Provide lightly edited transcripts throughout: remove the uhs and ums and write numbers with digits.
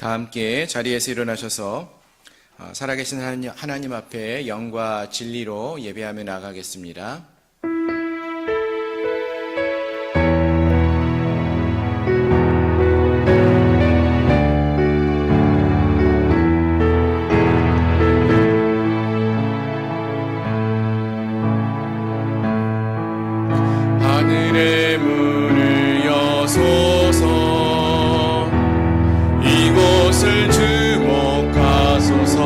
다 함께 자리에서 일어나셔서 살아계신 하나님 앞에 영과 진리로 예배하며 나아가겠습니다. 하늘의 문을 여소서, 이곳을 주목하소서.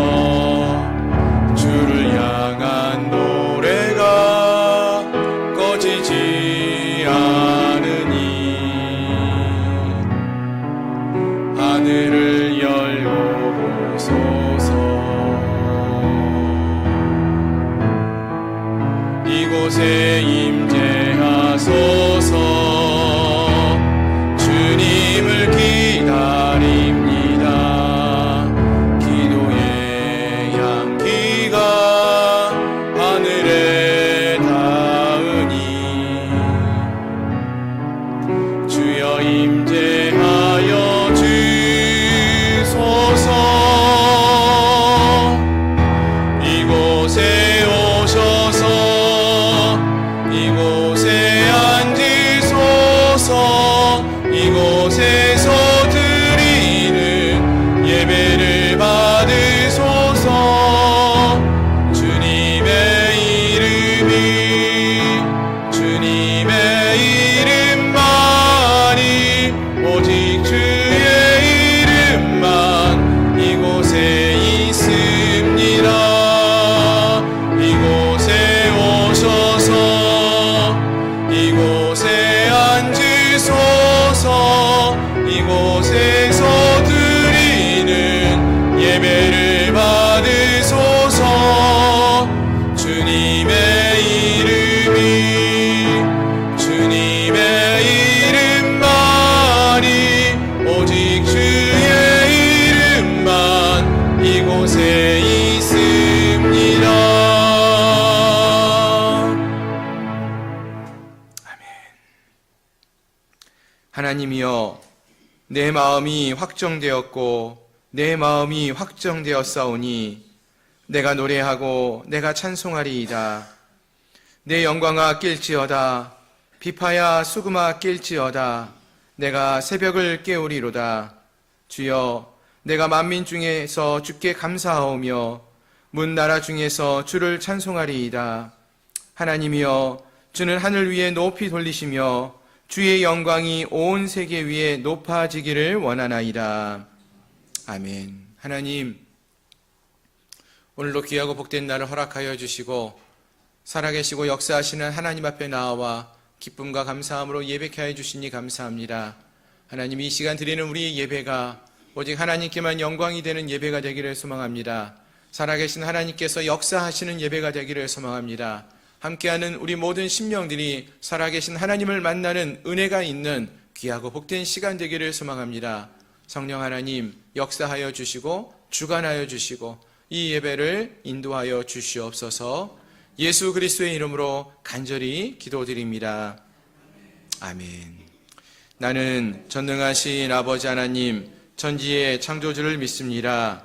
주를 향한 노래가 꺼지지 않으니, 하늘을 열고 보소서. 이곳에 임재하소서. 주님을 기다립니다. 기도의 향기가 하늘에 닿으니, 주여 임재하여 주소서. 이곳에 오셔서 이곳에 앉으소서. 이곳에서 드리는 예배를 받으소서. 주님의 이름만이, 오직 주의 이름만 이곳에 있습니다. 이곳에 오셔서 이곳에 앉으소서. 이곳에서 드리는 예배를 받으소서. 주님의 이름만이, 오직 주의 이름만 이곳에 있습니다. 하나님이여, 내 마음이 확정되었고 내 마음이 확정되었사오니 내가 노래하고 내가 찬송하리이다. 내 영광아 낄지어다. 비파야 수금아 낄지어다. 내가 새벽을 깨우리로다. 주여, 내가 만민 중에서 주께 감사하오며 문 나라 중에서 주를 찬송하리이다. 하나님이여, 주는 하늘 위에 높이 돌리시며 주의 영광이 온 세계 위에 높아지기를 원하나이다. 아멘. 하나님, 오늘도 귀하고 복된 날을 허락하여 주시고 살아계시고 역사하시는 하나님 앞에 나와 기쁨과 감사함으로 예배케 하여 주시니 감사합니다. 하나님, 이 시간 드리는 우리의 예배가 오직 하나님께만 영광이 되는 예배가 되기를 소망합니다. 살아계신 하나님께서 역사하시는 예배가 되기를 소망합니다. 함께하는 우리 모든 심령들이 살아계신 하나님을 만나는 은혜가 있는 귀하고 복된 시간 되기를 소망합니다. 성령 하나님, 역사하여 주시고 주관하여 주시고 이 예배를 인도하여 주시옵소서. 예수 그리스도의 이름으로 간절히 기도드립니다. 아멘. 나는 전능하신 아버지 하나님, 천지의 창조주를 믿습니다.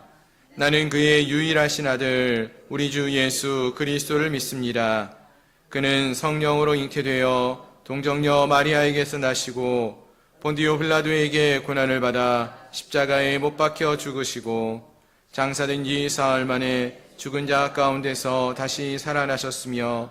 나는 그의 유일하신 아들 우리 주 예수 그리스도를 믿습니다. 그는 성령으로 잉태되어 동정녀 마리아에게서 나시고 본디오 빌라도에게 고난을 받아 십자가에 못 박혀 죽으시고 장사된 지 사흘 만에 죽은 자 가운데서 다시 살아나셨으며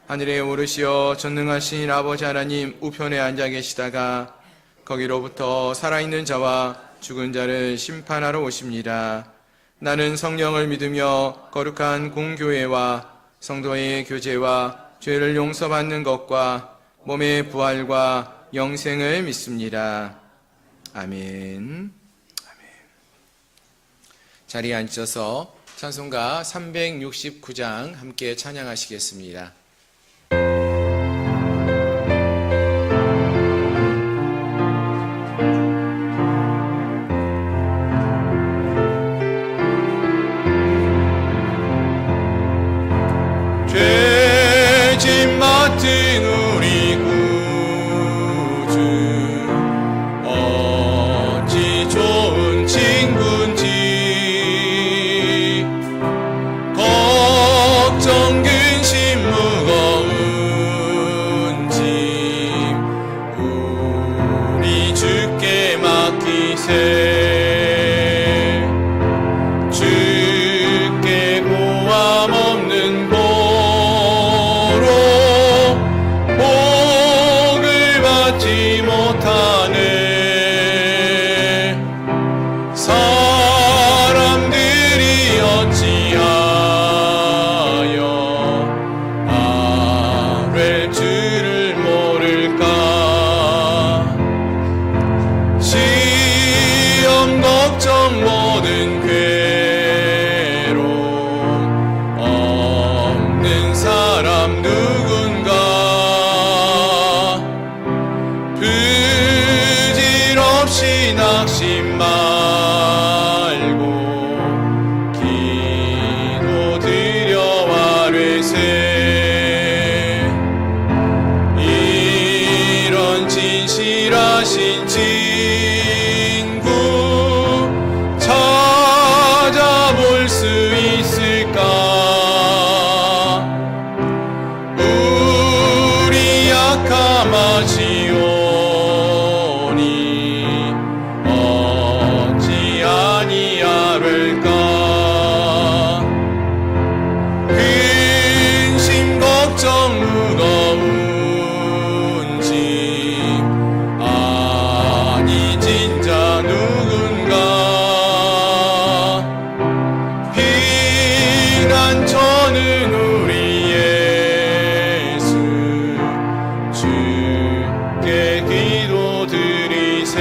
하늘에 오르시어 전능하신 아버지 하나님 우편에 앉아 계시다가 거기로부터 살아있는 자와 죽은 자를 심판하러 오십니다. 나는 성령을 믿으며 거룩한 공교회와 성도의 교제와 죄를 용서받는 것과 몸의 부활과 영생을 믿습니다. 아멘. 자리에 앉으셔서 찬송가 369장 함께 찬양하시겠습니다. 죄짐 맡은 우리 구주, 어찌 좋은 친구 지오니 어찌 아니하를까. 근심 걱정 무거운 짐 아니 진짜 누군가. 피난처는 우리 예수 주께 기도드리세.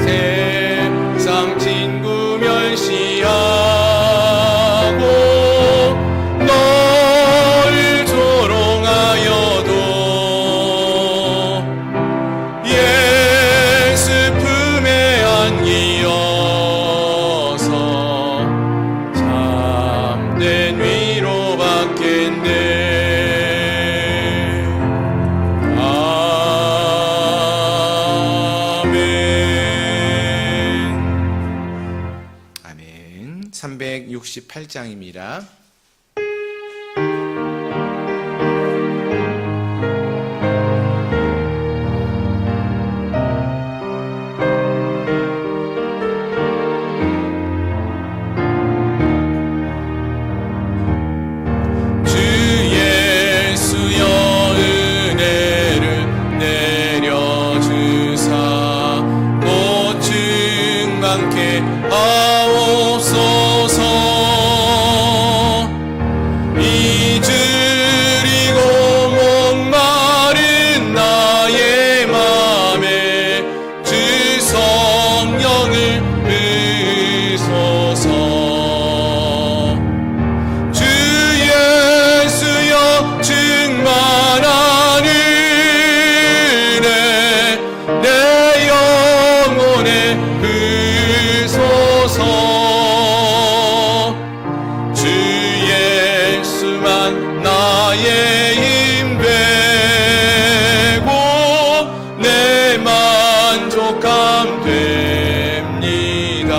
세상 친구 멸시하고 너를 조롱하여도 예수 품에 안기어서 참된 위로받겠네. 아멘. 368장입니다. 주 예수여 은혜를 내려주사 곧 충만케 하옵소서. 잊으리고 목마른 나의 맘에 주 성령을 부소서. 주 예수여 충만한 은혜 내 영혼에 부소서. 주 예수만 나의 힘 되고 내 만족함 됩니다.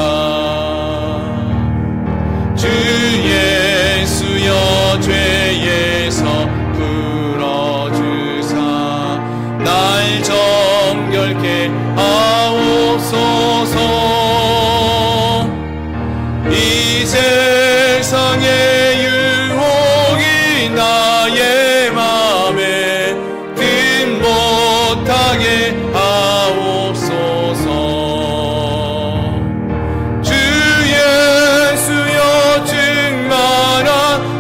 주 예수여 죄에서 풀어주사 날 정결케 하옵소서. 이 세상의 유혹이 나의 맘에 든 못하게 하옵소서. 주 예수여 충만한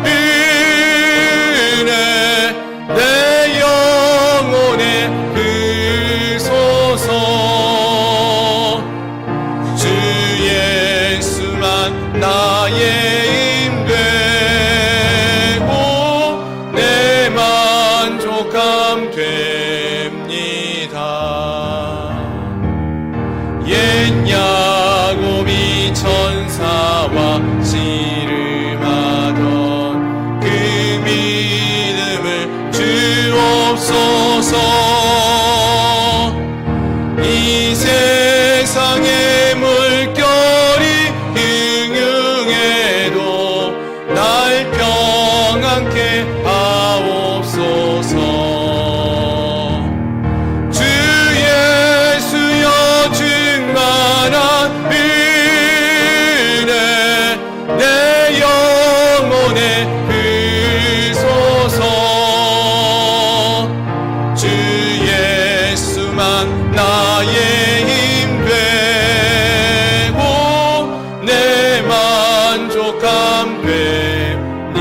은혜 내 영혼에 부소서. 주 예수만 나의 힘 되고 내 만족함 됩니다. 옛 야곱이 천사와 씨름하던 그 믿음을 주옵소서. 이 세상의 물결이 흥흥해도 날 평안케 하옵소서. 주 예수여 충만한 은혜 내 영혼에 부소서. 주 예수만 나의 힘 되고 내 만족함 됩니다.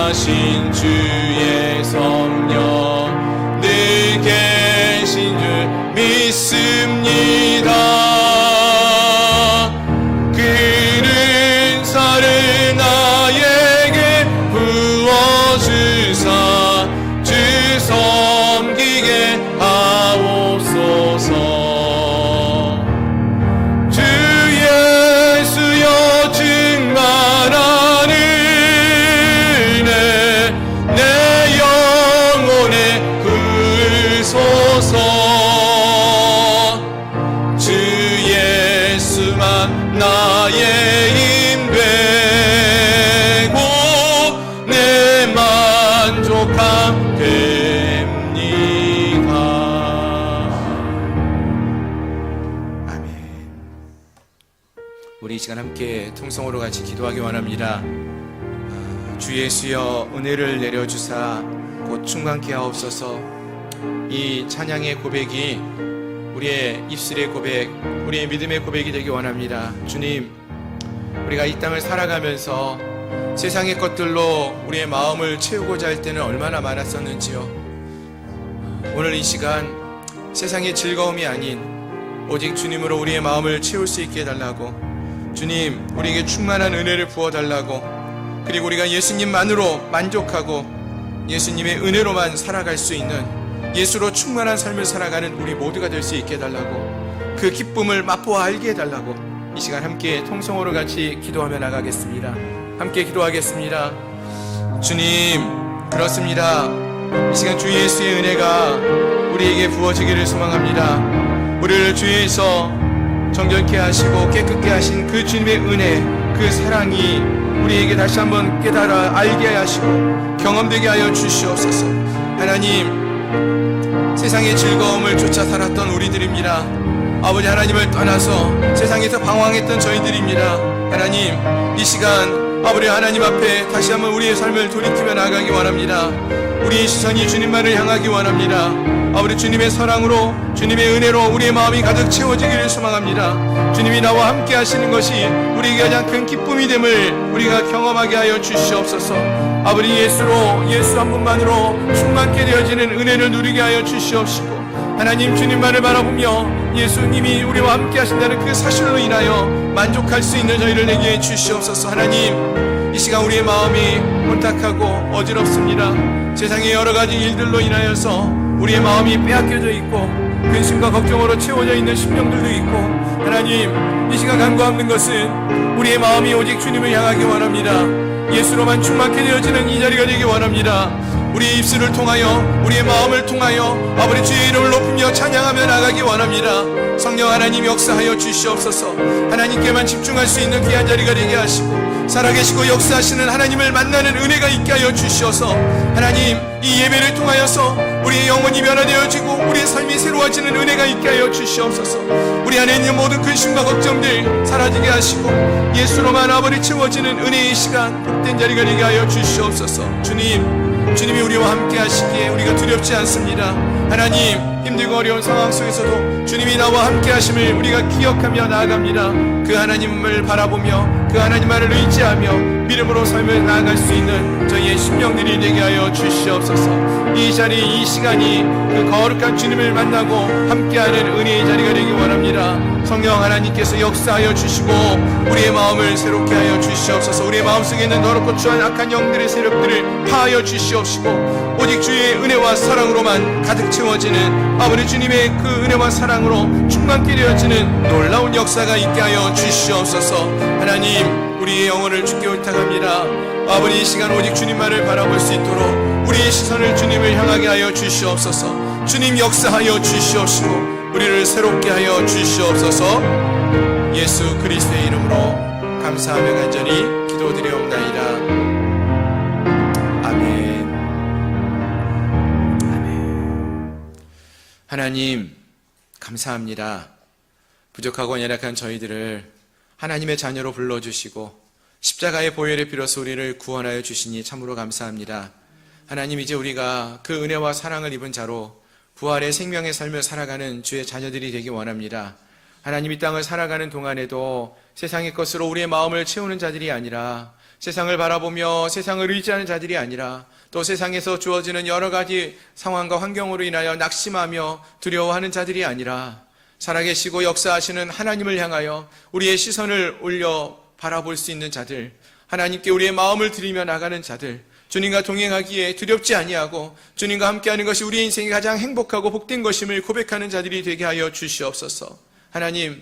하신 주의 성령 늘 계신 줄 믿습니다. 그는 살을 나에게 부어주사 주 섬기게 하옵소서. 주 예수여 충만한 은혜 내 영혼에 구소서. 주 예수만 나의 힘되고 내 만족함 됩니다. 아멘. 우리 이 시간 함께 통성으로 같이 기도하기 원합니다. 주 예수여 은혜를 내려주사 곧 충만케 하옵소서. 이 찬양의 고백이 우리의 입술의 고백, 우리의 믿음의 고백이 되기 원합니다. 주님, 우리가 이 땅을 살아가면서 세상의 것들로 우리의 마음을 채우고자 할 때는 얼마나 많았었는지요. 오늘 이 시간 세상의 즐거움이 아닌 오직 주님으로 우리의 마음을 채울 수 있게 해달라고, 주님 우리에게 충만한 은혜를 부어달라고, 그리고 우리가 예수님만으로 만족하고 예수님의 은혜로만 살아갈 수 있는, 예수로 충만한 삶을 살아가는 우리 모두가 될 수 있게 해달라고, 그 기쁨을 맛보아 알게 해달라고 이 시간 함께 통성으로 같이 기도하며 나가겠습니다. 함께 기도하겠습니다. 주님, 그렇습니다. 이 시간 주 예수의 은혜가 우리에게 부어지기를 소망합니다. 우리를 주에서 정결케 하시고 깨끗게 하신 그 주님의 은혜, 그 사랑이 우리에게 다시 한번 깨달아 알게 하시고 경험되게 하여 주시옵소서. 하나님, 세상의 즐거움을 쫓아 살았던 우리들입니다. 아버지 하나님을 떠나서 세상에서 방황했던 저희들입니다. 하나님, 이 시간 아버지 하나님 앞에 다시 한번 우리의 삶을 돌이키며 나가기 원합니다. 우리의 시선이 주님만을 향하기 원합니다. 아버지 주님의 사랑으로, 주님의 은혜로 우리의 마음이 가득 채워지기를 소망합니다. 주님이 나와 함께 하시는 것이 우리에게 가장 큰 기쁨이 됨을 우리가 경험하게 하여 주시옵소서. 아버지 예수로, 예수 한 분만으로 충만케 되어지는 은혜를 누리게 하여 주시옵시고, 하나님 주님만을 바라보며 예수님이 우리와 함께 하신다는 그 사실로 인하여 만족할 수 있는 저희를 내게 해 주시옵소서. 하나님, 이 시간 우리의 마음이 혼탁하고 어지럽습니다. 세상의 여러 가지 일들로 인하여서 우리의 마음이 빼앗겨져 있고 근심과 걱정으로 채워져 있는 심령들도 있고, 하나님 이 시간 간구하는 것은 우리의 마음이 오직 주님을 향하기 원합니다. 예수로만 충만케 되어지는 이 자리가 되기 원합니다. 우리의 입술을 통하여, 우리의 마음을 통하여 아버지 주의 이름을 높이며 찬양하며 나가기 원합니다. 성령 하나님 역사하여 주시옵소서. 하나님께만 집중할 수 있는 귀한 자리가 되게 하시고, 살아계시고 역사하시는 하나님을 만나는 은혜가 있게 하여 주시어서, 하나님 이 예배를 통하여서 우리의 영혼이 변화되어지고 우리의 삶이 새로워지는 은혜가 있게 하여 주시옵소서. 우리 안에 있는 모든 근심과 걱정들 사라지게 하시고 예수로만 아버지 채워지는 은혜의 시간, 복된 자리가 되게 하여 주시옵소서. 주님이 우리와 함께 하시기에 우리가 두렵지 않습니다. 하나님, 힘들고 어려운 상황 속에서도 주님이 나와 함께 하심을 우리가 기억하며 나아갑니다. 그 하나님을 바라보며 그 하나님만을 의지하며 믿음으로 삶을 나아갈 수 있는 저희의 심령들이 되게 하여 주시옵소서. 이 자리, 이 시간이 그 거룩한 주님을 만나고 함께하는 은혜의 자리가 되기 원합니다. 성령 하나님께서 역사하여 주시고 우리의 마음을 새롭게 하여 주시옵소서. 우리의 마음속에 있는 더럽고 추한 악한 영들의 세력들을 파하여 주시옵시고, 오직 주의 은혜와 사랑으로만 가득 채워지는 아버지 주님의 그 은혜와 사랑으로 충만케 되어지는 놀라운 역사가 있게 하여 주시옵소서. 하나님, 우리의 영혼을 주께 의탁합니다. 아버지 이 시간 오직 주님만을 바라볼 수 있도록 우리의 시선을 주님을 향하게 하여 주시옵소서. 주님 역사하여 주시옵시고 우리를 새롭게 하여 주시옵소서. 예수 그리스도의 이름으로 감사하며 간절히 기도드리옵나이다. 아멘. 아멘. 하나님 감사합니다. 부족하고 연약한 저희들을 하나님의 자녀로 불러주시고 십자가의 보혈의 피로써 우리를 구원하여 주시니 참으로 감사합니다. 하나님, 이제 우리가 그 은혜와 사랑을 입은 자로 부활의 생명의 삶을 살아가는 주의 자녀들이 되기 원합니다. 하나님, 이 땅을 살아가는 동안에도 세상의 것으로 우리의 마음을 채우는 자들이 아니라 세상을 바라보며 세상을 의지하는 자들이 아니라 또 세상에서 주어지는 여러 가지 상황과 환경으로 인하여 낙심하며 두려워하는 자들이 아니라 살아계시고 역사하시는 하나님을 향하여 우리의 시선을 올려 바라볼 수 있는 자들, 하나님께 우리의 마음을 드리며 나가는 자들, 주님과 동행하기에 두렵지 아니하고 주님과 함께하는 것이 우리의 인생이 가장 행복하고 복된 것임을 고백하는 자들이 되게 하여 주시옵소서. 하나님,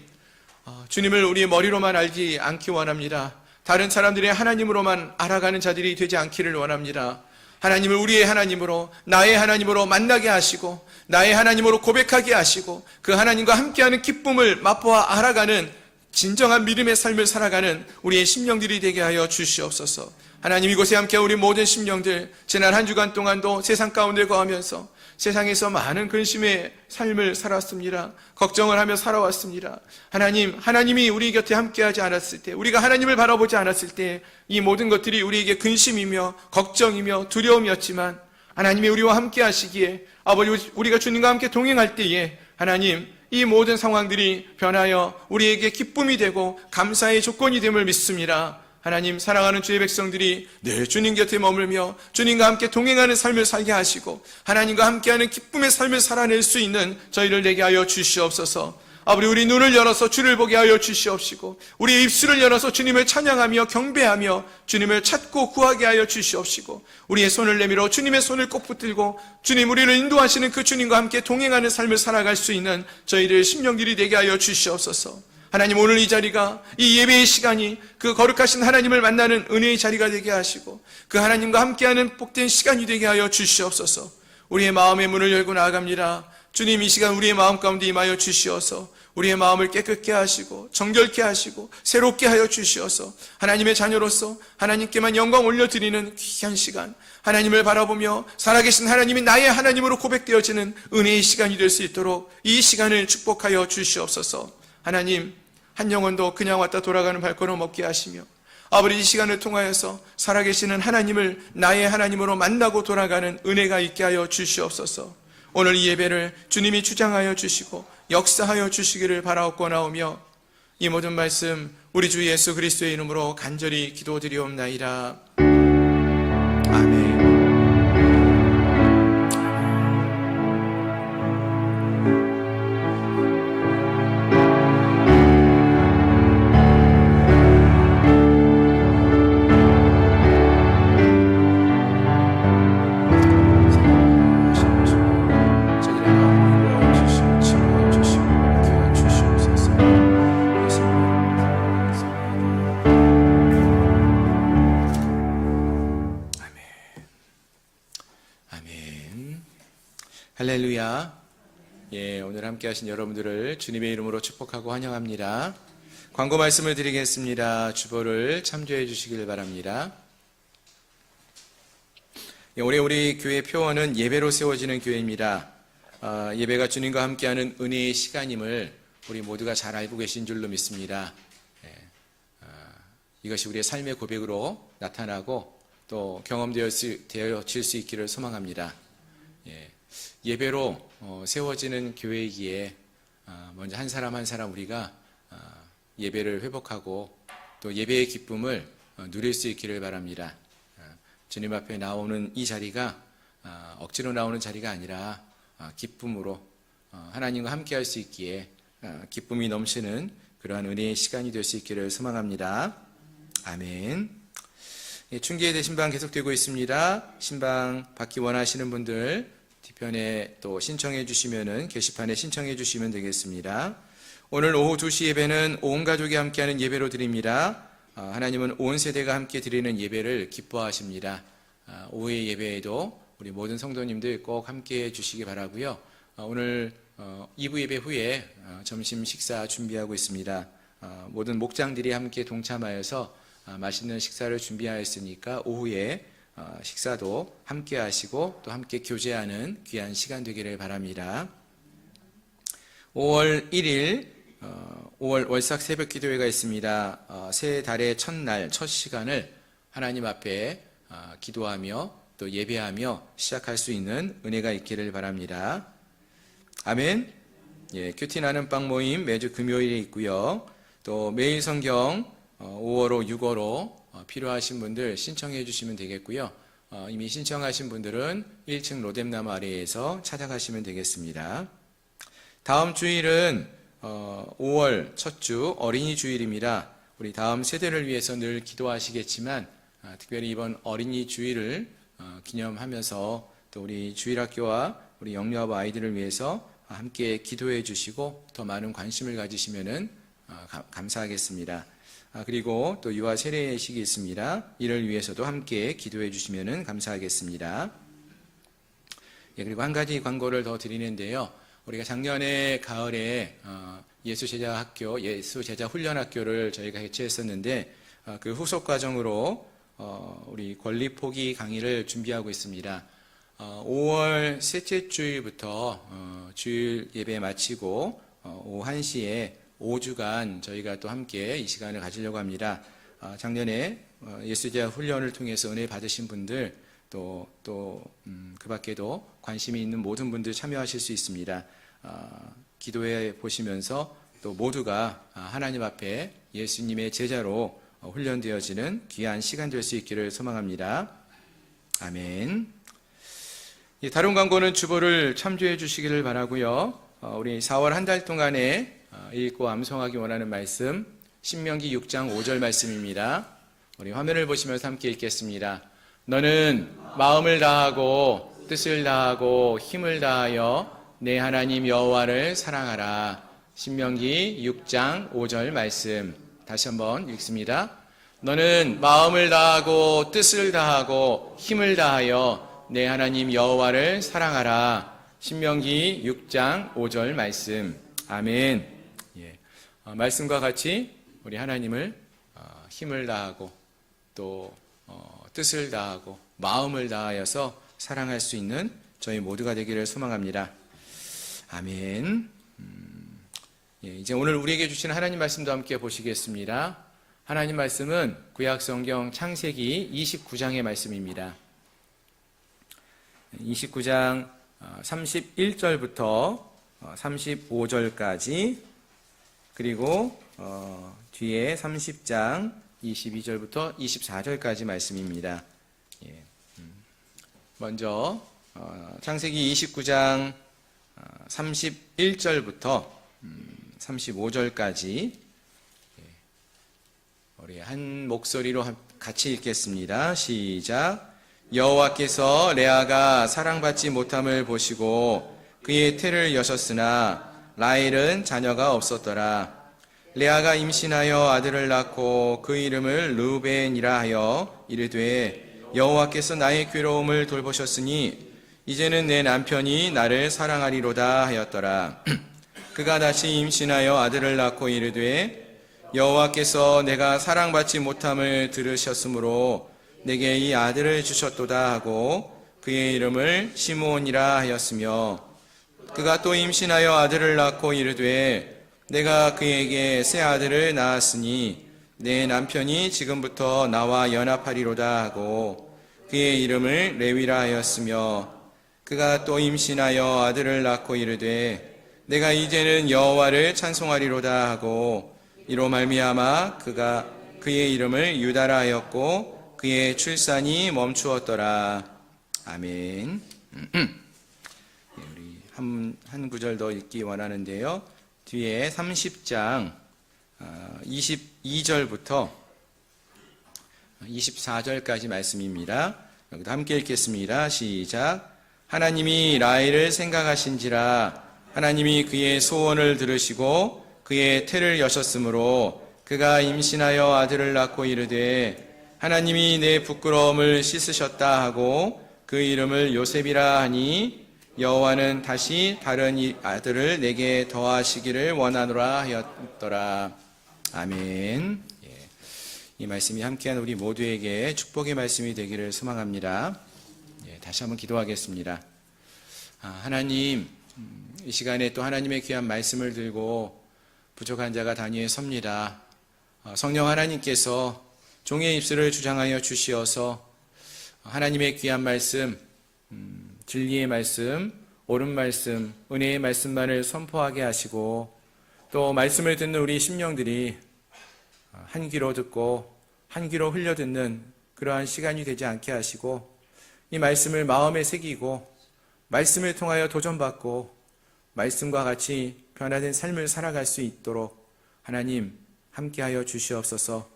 주님을 우리의 머리로만 알지 않기 원합니다. 다른 사람들의 하나님으로만 알아가는 자들이 되지 않기를 원합니다. 하나님을 우리의 하나님으로, 나의 하나님으로 만나게 하시고 나의 하나님으로 고백하게 하시고 그 하나님과 함께하는 기쁨을 맛보아 알아가는 진정한 믿음의 삶을 살아가는 우리의 심령들이 되게 하여 주시옵소서. 하나님, 이곳에 함께한 우리 모든 심령들, 지난 한 주간 동안도 세상 가운데 거하면서 세상에서 많은 근심의 삶을 살았습니다. 걱정을 하며 살아왔습니다. 하나님이 우리 곁에 함께하지 않았을 때, 우리가 하나님을 바라보지 않았을 때 이 모든 것들이 우리에게 근심이며 걱정이며 두려움이었지만 하나님이 우리와 함께 하시기에, 아버지, 우리가 주님과 함께 동행할 때에 하나님, 이 모든 상황들이 변하여 우리에게 기쁨이 되고 감사의 조건이 됨을 믿습니다. 하나님, 사랑하는 주의 백성들이 늘 주님 곁에 머물며 주님과 함께 동행하는 삶을 살게 하시고 하나님과 함께하는 기쁨의 삶을 살아낼 수 있는 저희를 되게 하여 주시옵소서. 아버지, 우리 눈을 열어서 주를 보게 하여 주시옵시고 우리의 입술을 열어서 주님을 찬양하며 경배하며 주님을 찾고 구하게 하여 주시옵시고 우리의 손을 내밀어 주님의 손을 꼭 붙들고 주님, 우리를 인도하시는 그 주님과 함께 동행하는 삶을 살아갈 수 있는 저희들 심령들이 되게 하여 주시옵소서. 하나님, 오늘 이 자리가, 이 예배의 시간이 그 거룩하신 하나님을 만나는 은혜의 자리가 되게 하시고 그 하나님과 함께하는 복된 시간이 되게 하여 주시옵소서. 우리의 마음의 문을 열고 나아갑니다. 주님, 이 시간 우리의 마음 가운데 임하여 주시어서 우리의 마음을 깨끗게 하시고 정결케 하시고 새롭게 하여 주시어서 하나님의 자녀로서 하나님께만 영광 올려드리는 귀한 시간, 하나님을 바라보며 살아계신 하나님이 나의 하나님으로 고백되어지는 은혜의 시간이 될 수 있도록 이 시간을 축복하여 주시옵소서. 하나님, 한 영혼도 그냥 왔다 돌아가는 발걸음 없게 하시며 아버지, 이 시간을 통하여서 살아계시는 하나님을 나의 하나님으로 만나고 돌아가는 은혜가 있게 하여 주시옵소서. 오늘 이 예배를 주님이 주장하여 주시고 역사하여 주시기를 바라옵고나오며 이 모든 말씀 우리 주 예수 그리스도의 이름으로 간절히 기도드리옵나이다. 아멘. 할렐루야. 오늘 함께 하신 여러분들을 주님의 이름으로 축복하고 환영합니다. 광고 말씀을 드리겠습니다. 주보를 참조해 주시길 바랍니다. 올해 우리 교회 표어는 예배로 세워지는 교회입니다. 예배가 주님과 함께하는 은혜의 시간임을 우리 모두가 잘 알고 계신 줄로 믿습니다. 이것이 우리의 삶의 고백으로 나타나고 또 경험되어질 수 있기를 소망합니다. 예배로 세워지는 교회이기에 먼저 한 사람 한 사람 우리가 예배를 회복하고 또 예배의 기쁨을 누릴 수 있기를 바랍니다. 주님 앞에 나오는 이 자리가 억지로 나오는 자리가 아니라 기쁨으로 하나님과 함께 할 수 있기에 기쁨이 넘치는 그러한 은혜의 시간이 될 수 있기를 소망합니다. 아멘. 충기의 신방 계속되고 있습니다. 신방 받기 원하시는 분들 뒤편에 또 신청해 주시면은 게시판에 신청해 주시면 되겠습니다. 오늘 오후 2시 예배는 온 가족이 함께하는 예배로 드립니다. 하나님은 온 세대가 함께 드리는 예배를 기뻐하십니다. 오후의 예배에도 우리 모든 성도님들 꼭 함께해 주시기 바라고요. 오늘 2부 예배 후에 점심 식사 준비하고 있습니다. 모든 목장들이 함께 동참하여서 맛있는 식사를 준비하였으니까 오후에 식사도 함께 하시고 또 함께 교제하는 귀한 시간 되기를 바랍니다. 5월 1일 5월 월삭 새벽 기도회가 있습니다. 새 달의 첫날 첫 시간을 하나님 앞에 기도하며 또 예배하며 시작할 수 있는 은혜가 있기를 바랍니다. 아멘. 큐티 나는 빵 모임 매주 금요일에 있고요. 또 매일 성경 5월호 6월호 필요하신 분들 신청해 주시면 되겠고요. 이미 신청하신 분들은 1층 로뎀나무 아래에서 찾아가시면 되겠습니다. 다음 주일은 5월 첫 주 어린이 주일입니다. 우리 다음 세대를 위해서 늘 기도하시겠지만 특별히 이번 어린이 주일을 기념하면서 또 우리 주일학교와 우리 영유아부 아이들을 위해서 함께 기도해 주시고 더 많은 관심을 가지시면 감사하겠습니다. 그리고 또 유아 세례식이 있습니다. 이를 위해서도 함께 기도해 주시면 감사하겠습니다. 그리고 한 가지 광고를 더 드리는데요. 우리가 작년에 가을에 예수제자 훈련학교를 저희가 개최했었는데 그 후속 과정으로 우리 권리 포기 강의를 준비하고 있습니다. 5월 셋째 주일부터 주일 예배 마치고 오후 1시에 5주간 저희가 또 함께 이 시간을 가지려고 합니다. 작년에 예수제자 훈련을 통해서 은혜 받으신 분들 또 그 밖에도 관심이 있는 모든 분들 참여하실 수 있습니다. 기도해 보시면서 또 모두가 하나님 앞에 예수님의 제자로 훈련되어지는 귀한 시간 될 수 있기를 소망합니다. 아멘. 다른 광고는 주보를 참조해 주시기를 바라고요. 우리 4월 한 달 동안에 읽고 암송하기 원하는 말씀 신명기 6장 5절 말씀입니다. 우리 화면을 보시면서 함께 읽겠습니다. 너는 마음을 다하고 뜻을 다하고 힘을 다하여 내 하나님 여호와를 사랑하라. 신명기 6장 5절 말씀 다시 한번 읽습니다. 너는 마음을 다하고 뜻을 다하고 힘을 다하여 내 하나님 여호와를 사랑하라. 신명기 6장 5절 말씀. 아멘. 말씀과 같이 우리 하나님을 힘을 다하고 또 뜻을 다하고 마음을 다하여서 사랑할 수 있는 저희 모두가 되기를 소망합니다. 아멘. 이제 오늘 우리에게 주신 하나님 말씀도 함께 보시겠습니다. 하나님 말씀은 구약성경 창세기 29장의 말씀입니다. 29장 31절부터 35절까지 그리고 뒤에 30장 22절부터 24절까지 말씀입니다. 먼저 창세기 29장 31절부터 35절까지 우리 한 목소리로 같이 읽겠습니다. 시작. 여호와께서 레아가 사랑받지 못함을 보시고 그의 태를 여셨으나 라헬은 자녀가 없었더라. 레아가 임신하여 아들을 낳고 그 이름을 르우벤이라 하여 이르되 여호와께서 나의 괴로움을 돌보셨으니 이제는 내 남편이 나를 사랑하리로다 하였더라. 그가 다시 임신하여 아들을 낳고 이르되 여호와께서 내가 사랑받지 못함을 들으셨으므로 내게 이 아들을 주셨도다 하고 그의 이름을 시므온이라 하였으며 그가 또 임신하여 아들을 낳고 이르되 내가 그에게 새 아들을 낳았으니 내 남편이 지금부터 나와 연합하리로다 하고 그의 이름을 레위라 하였으며 그가 또 임신하여 아들을 낳고 이르되 내가 이제는 여호와를 찬송하리로다 하고 이로 말미암아 그가 그의 이름을 유다라 하였고 그의 출산이 멈추었더라. 아멘. 우리 한 구절 더 읽기 원하는데요. 뒤에 30장 22절부터 24절까지 말씀입니다. 여기도 함께 읽겠습니다. 시작. 하나님이 라헬을 생각하신지라 하나님이 그의 소원을 들으시고 그의 태를 여셨으므로 그가 임신하여 아들을 낳고 이르되 하나님이 내 부끄러움을 씻으셨다 하고 그 이름을 요셉이라 하니 여호와는 다시 다른 아들을 내게 더하시기를 원하노라 하였더라. 아멘. 이 말씀이 함께한 우리 모두에게 축복의 말씀이 되기를 소망합니다. 다시 한번 기도하겠습니다. 하나님, 이 시간에 또 하나님의 귀한 말씀을 들고 부족한 자가 단위에 섭니다. 성령 하나님께서 종의 입술을 주장하여 주시어서 하나님의 귀한 말씀, 진리의 말씀, 옳은 말씀, 은혜의 말씀만을 선포하게 하시고 또 말씀을 듣는 우리 심령들이 한 귀로 듣고 한 귀로 흘려듣는 그러한 시간이 되지 않게 하시고 이 말씀을 마음에 새기고 말씀을 통하여 도전받고 말씀과 같이 변화된 삶을 살아갈 수 있도록 하나님 함께하여 주시옵소서.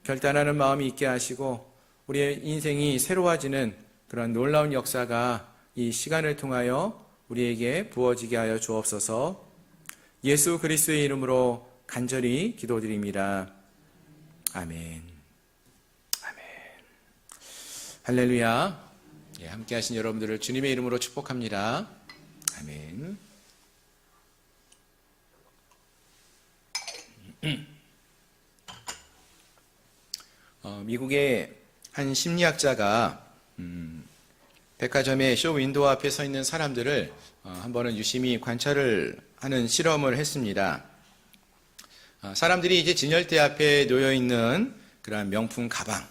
결단하는 마음이 있게 하시고 우리의 인생이 새로워지는 그런 놀라운 역사가 이 시간을 통하여 우리에게 부어지게 하여 주옵소서. 예수 그리스도의 이름으로 간절히 기도드립니다. 아멘. 아멘. 할렐루야. 함께 하신 여러분들을 주님의 이름으로 축복합니다. 아멘. 미국의 한 심리학자가 백화점의 쇼 윈도우 앞에 서 있는 사람들을 한 번은 유심히 관찰을 하는 실험을 했습니다. 사람들이 이제 진열대 앞에 놓여 있는 그런 명품 가방,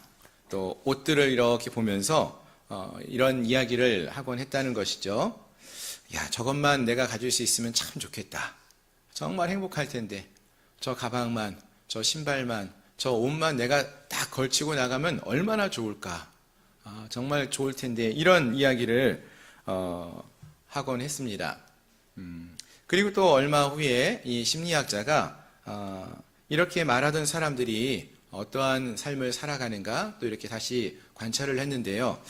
또 옷들을 이렇게 보면서 이런 이야기를 하곤 했다는 것이죠. 야, 저것만 내가 가질 수 있으면 참 좋겠다. 정말 행복할 텐데. 저 가방만, 저 신발만, 저 옷만 내가 딱 걸치고 나가면 얼마나 좋을까. 정말 좋을 텐데. 이런 이야기를 하곤 했습니다. 그리고 또 얼마 후에 이 심리학자가 이렇게 말하던 사람들이 어떠한 삶을 살아가는가 또 이렇게 다시 관찰을 했는데요.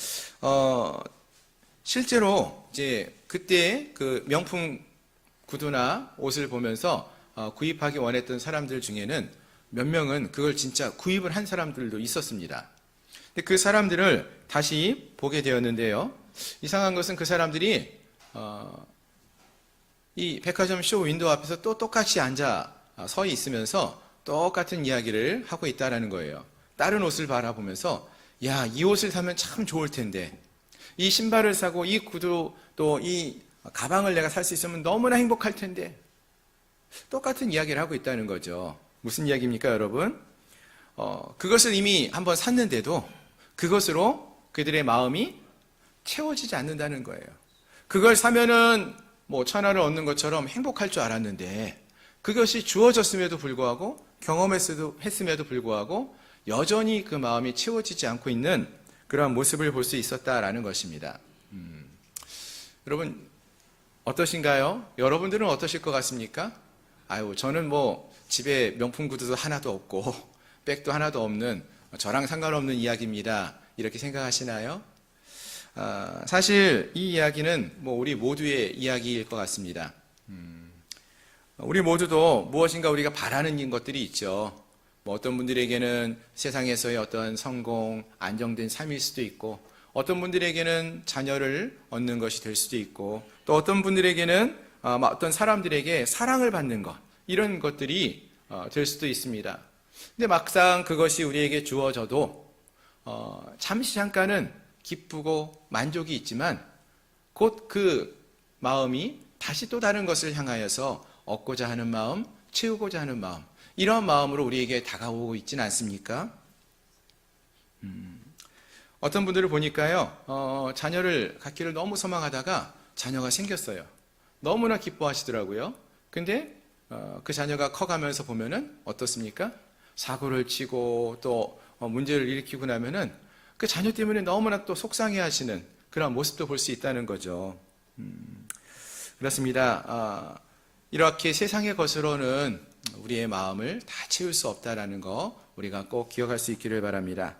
실제로 이제 그때 그 명품 구두나 옷을 보면서 구입하기 원했던 사람들 중에는 몇 명은 그걸 진짜 구입을 한 사람들도 있었습니다. 근데 그 사람들을 다시 보게 되었는데요. 이상한 것은 그 사람들이 이 백화점 쇼 윈도우 앞에서 또 똑같이 앉아 서 있으면서 똑같은 이야기를 하고 있다는 거예요. 다른 옷을 바라보면서 야, 이 옷을 사면 참 좋을 텐데, 이 신발을 사고 이 구두 또 이 가방을 내가 살 수 있으면 너무나 행복할 텐데, 똑같은 이야기를 하고 있다는 거죠. 무슨 이야기입니까, 여러분? 그것을 이미 한번 샀는데도 그것으로 그들의 마음이 채워지지 않는다는 거예요. 그걸 사면은 뭐 천하를 얻는 것처럼 행복할 줄 알았는데 그것이 주어졌음에도 불구하고 경험했음에도 불구하고 여전히 그 마음이 채워지지 않고 있는 그러한 모습을 볼 수 있었다라는 것입니다. 여러분 어떠신가요? 여러분들은 어떠실 것 같습니까? 아유, 저는 뭐 집에 명품 구두도 하나도 없고 백도 하나도 없는 저랑 상관없는 이야기입니다. 이렇게 생각하시나요? 사실 이 이야기는 뭐 우리 모두의 이야기일 것 같습니다. 우리 모두도 무엇인가 우리가 바라는 것들이 있죠. 뭐 어떤 분들에게는 세상에서의 어떤 성공, 안정된 삶일 수도 있고, 어떤 분들에게는 자녀를 얻는 것이 될 수도 있고, 또 어떤 분들에게는 어떤 사람들에게 사랑을 받는 것, 이런 것들이 될 수도 있습니다. 근데 막상 그것이 우리에게 주어져도 잠시 잠깐은 기쁘고 만족이 있지만 곧 그 마음이 다시 또 다른 것을 향하여서 얻고자 하는 마음, 채우고자 하는 마음, 이런 마음으로 우리에게 다가오고 있지는 않습니까? 어떤 분들을 보니까요, 자녀를 갖기를 너무 소망하다가 자녀가 생겼어요. 너무나 기뻐하시더라고요. 근데 그 자녀가 커가면서 보면은 어떻습니까? 사고를 치고 또 문제를 일으키고 나면은 그 자녀 때문에 너무나 또 속상해 하시는 그런 모습도 볼 수 있다는 거죠. 그렇습니다. 이렇게 세상의 것으로는 우리의 마음을 다 채울 수 없다라는 거 우리가 꼭 기억할 수 있기를 바랍니다.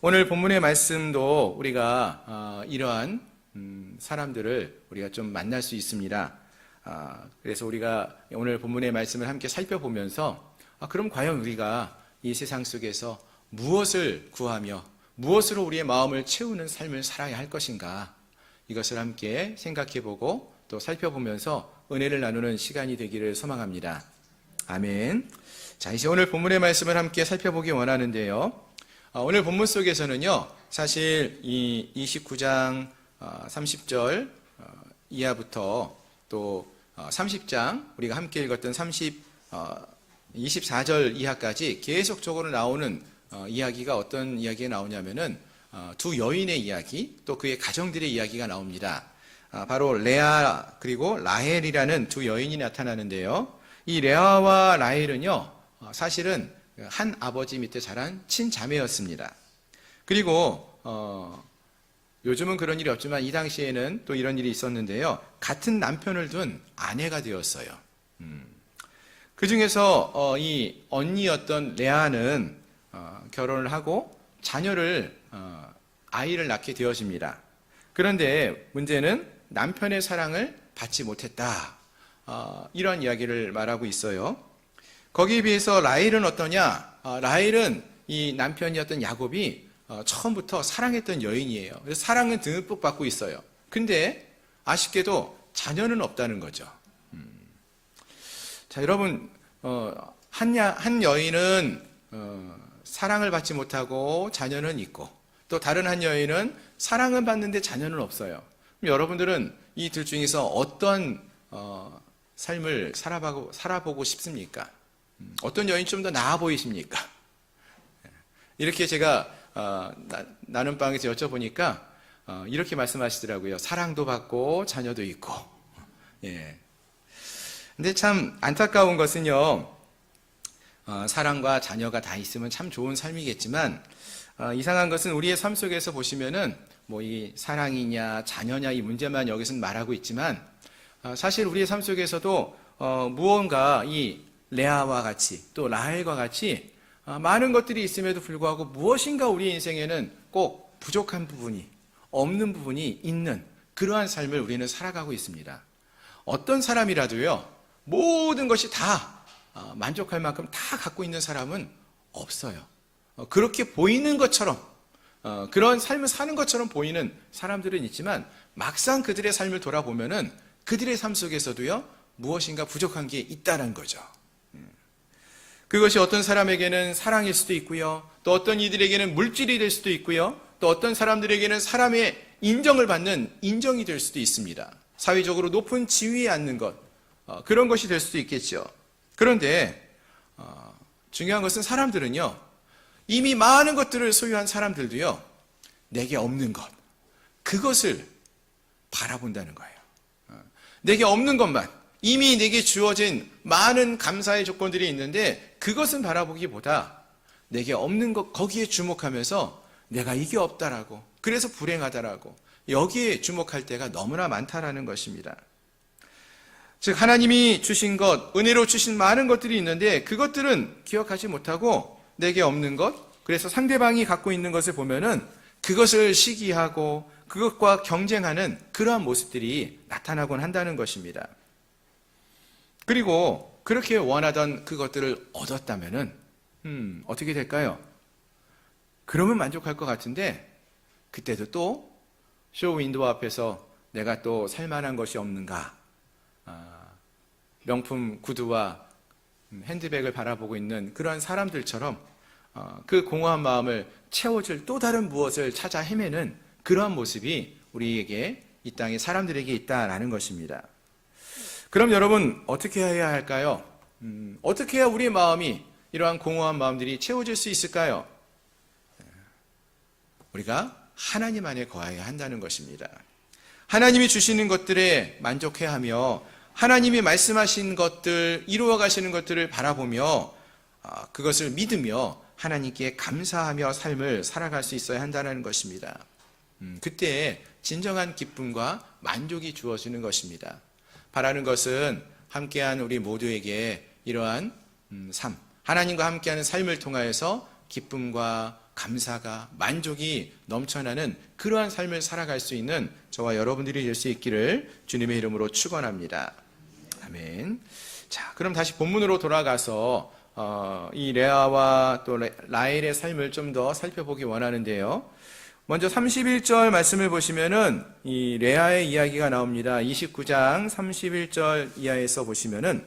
오늘 본문의 말씀도 우리가 이러한 사람들을 우리가 좀 만날 수 있습니다. 그래서 우리가 오늘 본문의 말씀을 함께 살펴보면서 그럼 과연 우리가 이 세상 속에서 무엇을 구하며 무엇으로 우리의 마음을 채우는 삶을 살아야 할 것인가, 이것을 함께 생각해보고 또 살펴보면서 은혜를 나누는 시간이 되기를 소망합니다. 아멘. 자, 이제 오늘 본문의 말씀을 함께 살펴보기 원하는데요. 오늘 본문 속에서는요, 사실 이 29장 30절 이하부터 또 30장 우리가 함께 읽었던 24절 이하까지 계속적으로 나오는 이야기가 어떤 이야기가 나오냐면은 두 여인의 이야기, 또 그의 가정들의 이야기가 나옵니다. 바로 레아 그리고 라헬이라는 두 여인이 나타나는데요. 이 레아와 라헬은요, 사실은 한 아버지 밑에 자란 친자매였습니다. 그리고 요즘은 그런 일이 없지만 이 당시에는 또 이런 일이 있었는데요. 같은 남편을 둔 아내가 되었어요. 그 중에서 이 언니였던 레아는 결혼을 하고 자녀를 아이를 낳게 되어집니다. 그런데 문제는 남편의 사랑을 받지 못했다. 이런 이야기를 말하고 있어요. 거기에 비해서 라헬은 어떠냐? 라헬은 이 남편이었던 야곱이 처음부터 사랑했던 여인이에요. 그래서 사랑은 듬뿍 받고 있어요. 근데 아쉽게도 자녀는 없다는 거죠. 자, 여러분, 한 여인은 사랑을 받지 못하고 자녀는 있고, 또 다른 한 여인은 사랑은 받는데 자녀는 없어요. 그럼 여러분들은 이 둘 중에서 어떤 삶을 살아보고 싶습니까? 어떤 여인이 좀 더 나아 보이십니까? 이렇게 제가 나는 방에서 여쭤보니까 이렇게 말씀하시더라고요. 사랑도 받고 자녀도 있고. 예. 근데 참 안타까운 것은요, 사랑과 자녀가 다 있으면 참 좋은 삶이겠지만, 이상한 것은 우리의 삶 속에서 보시면은, 뭐 이 사랑이냐, 자녀냐, 이 문제만 여기서는 말하고 있지만, 사실 우리의 삶 속에서도, 무언가 이 레아와 같이, 또 라헬과 같이, 많은 것들이 있음에도 불구하고 무엇인가 우리 인생에는 꼭 부족한 부분이, 없는 부분이 있는 그러한 삶을 우리는 살아가고 있습니다. 어떤 사람이라도요, 모든 것이 다 만족할 만큼 다 갖고 있는 사람은 없어요. 그렇게 보이는 것처럼, 그런 삶을 사는 것처럼 보이는 사람들은 있지만 막상 그들의 삶을 돌아보면은 그들의 삶 속에서도요, 무엇인가 부족한 게 있다는 거죠. 그것이 어떤 사람에게는 사랑일 수도 있고요, 또 어떤 이들에게는 물질이 될 수도 있고요, 또 어떤 사람들에게는 사람의 인정을 받는 인정이 될 수도 있습니다. 사회적으로 높은 지위에 앉는 것, 그런 것이 될 수도 있겠죠. 그런데 중요한 것은 사람들은요, 이미 많은 것들을 소유한 사람들도요, 내게 없는 것, 그것을 바라본다는 거예요. 내게 없는 것만, 이미 내게 주어진 많은 감사의 조건들이 있는데 그것은 바라보기보다 내게 없는 것, 거기에 주목하면서 내가 이게 없다라고, 그래서 불행하다라고 여기에 주목할 때가 너무나 많다라는 것입니다. 즉 하나님이 주신 것, 은혜로 주신 많은 것들이 있는데 그것들은 기억하지 못하고 내게 없는 것, 그래서 상대방이 갖고 있는 것을 보면은 그것을 시기하고 그것과 경쟁하는 그러한 모습들이 나타나곤 한다는 것입니다. 그리고 그렇게 원하던 그것들을 얻었다면은 어떻게 될까요? 그러면 만족할 것 같은데 그때도 또 쇼윈도우 앞에서 내가 또 살만한 것이 없는가, 명품 구두와 핸드백을 바라보고 있는 그런 사람들처럼 그 공허한 마음을 채워줄 또 다른 무엇을 찾아 헤매는 그러한 모습이 우리에게, 이 땅의 사람들에게 있다라는 것입니다. 그럼 여러분 어떻게 해야 할까요? 어떻게 해야 우리의 마음이, 이러한 공허한 마음들이 채워질 수 있을까요? 우리가 하나님 안에 거해야 한다는 것입니다. 하나님이 주시는 것들에 만족해야 하며 하나님이 말씀하신 것들, 이루어 가시는 것들을 바라보며 그것을 믿으며 하나님께 감사하며 삶을 살아갈 수 있어야 한다는 것입니다. 그때 진정한 기쁨과 만족이 주어지는 것입니다. 바라는 것은 함께한 우리 모두에게 이러한 삶, 하나님과 함께하는 삶을 통하여서 기쁨과 감사가, 만족이 넘쳐나는 그러한 삶을 살아갈 수 있는 저와 여러분들이 될 수 있기를 주님의 이름으로 축원합니다. 아멘. 자, 그럼 다시 본문으로 돌아가서 이 레아와 또 라헬의 삶을 좀 더 살펴보기 원하는데요. 먼저 31절 말씀을 보시면은 이 레아의 이야기가 나옵니다. 29장 31절 이하에서 보시면은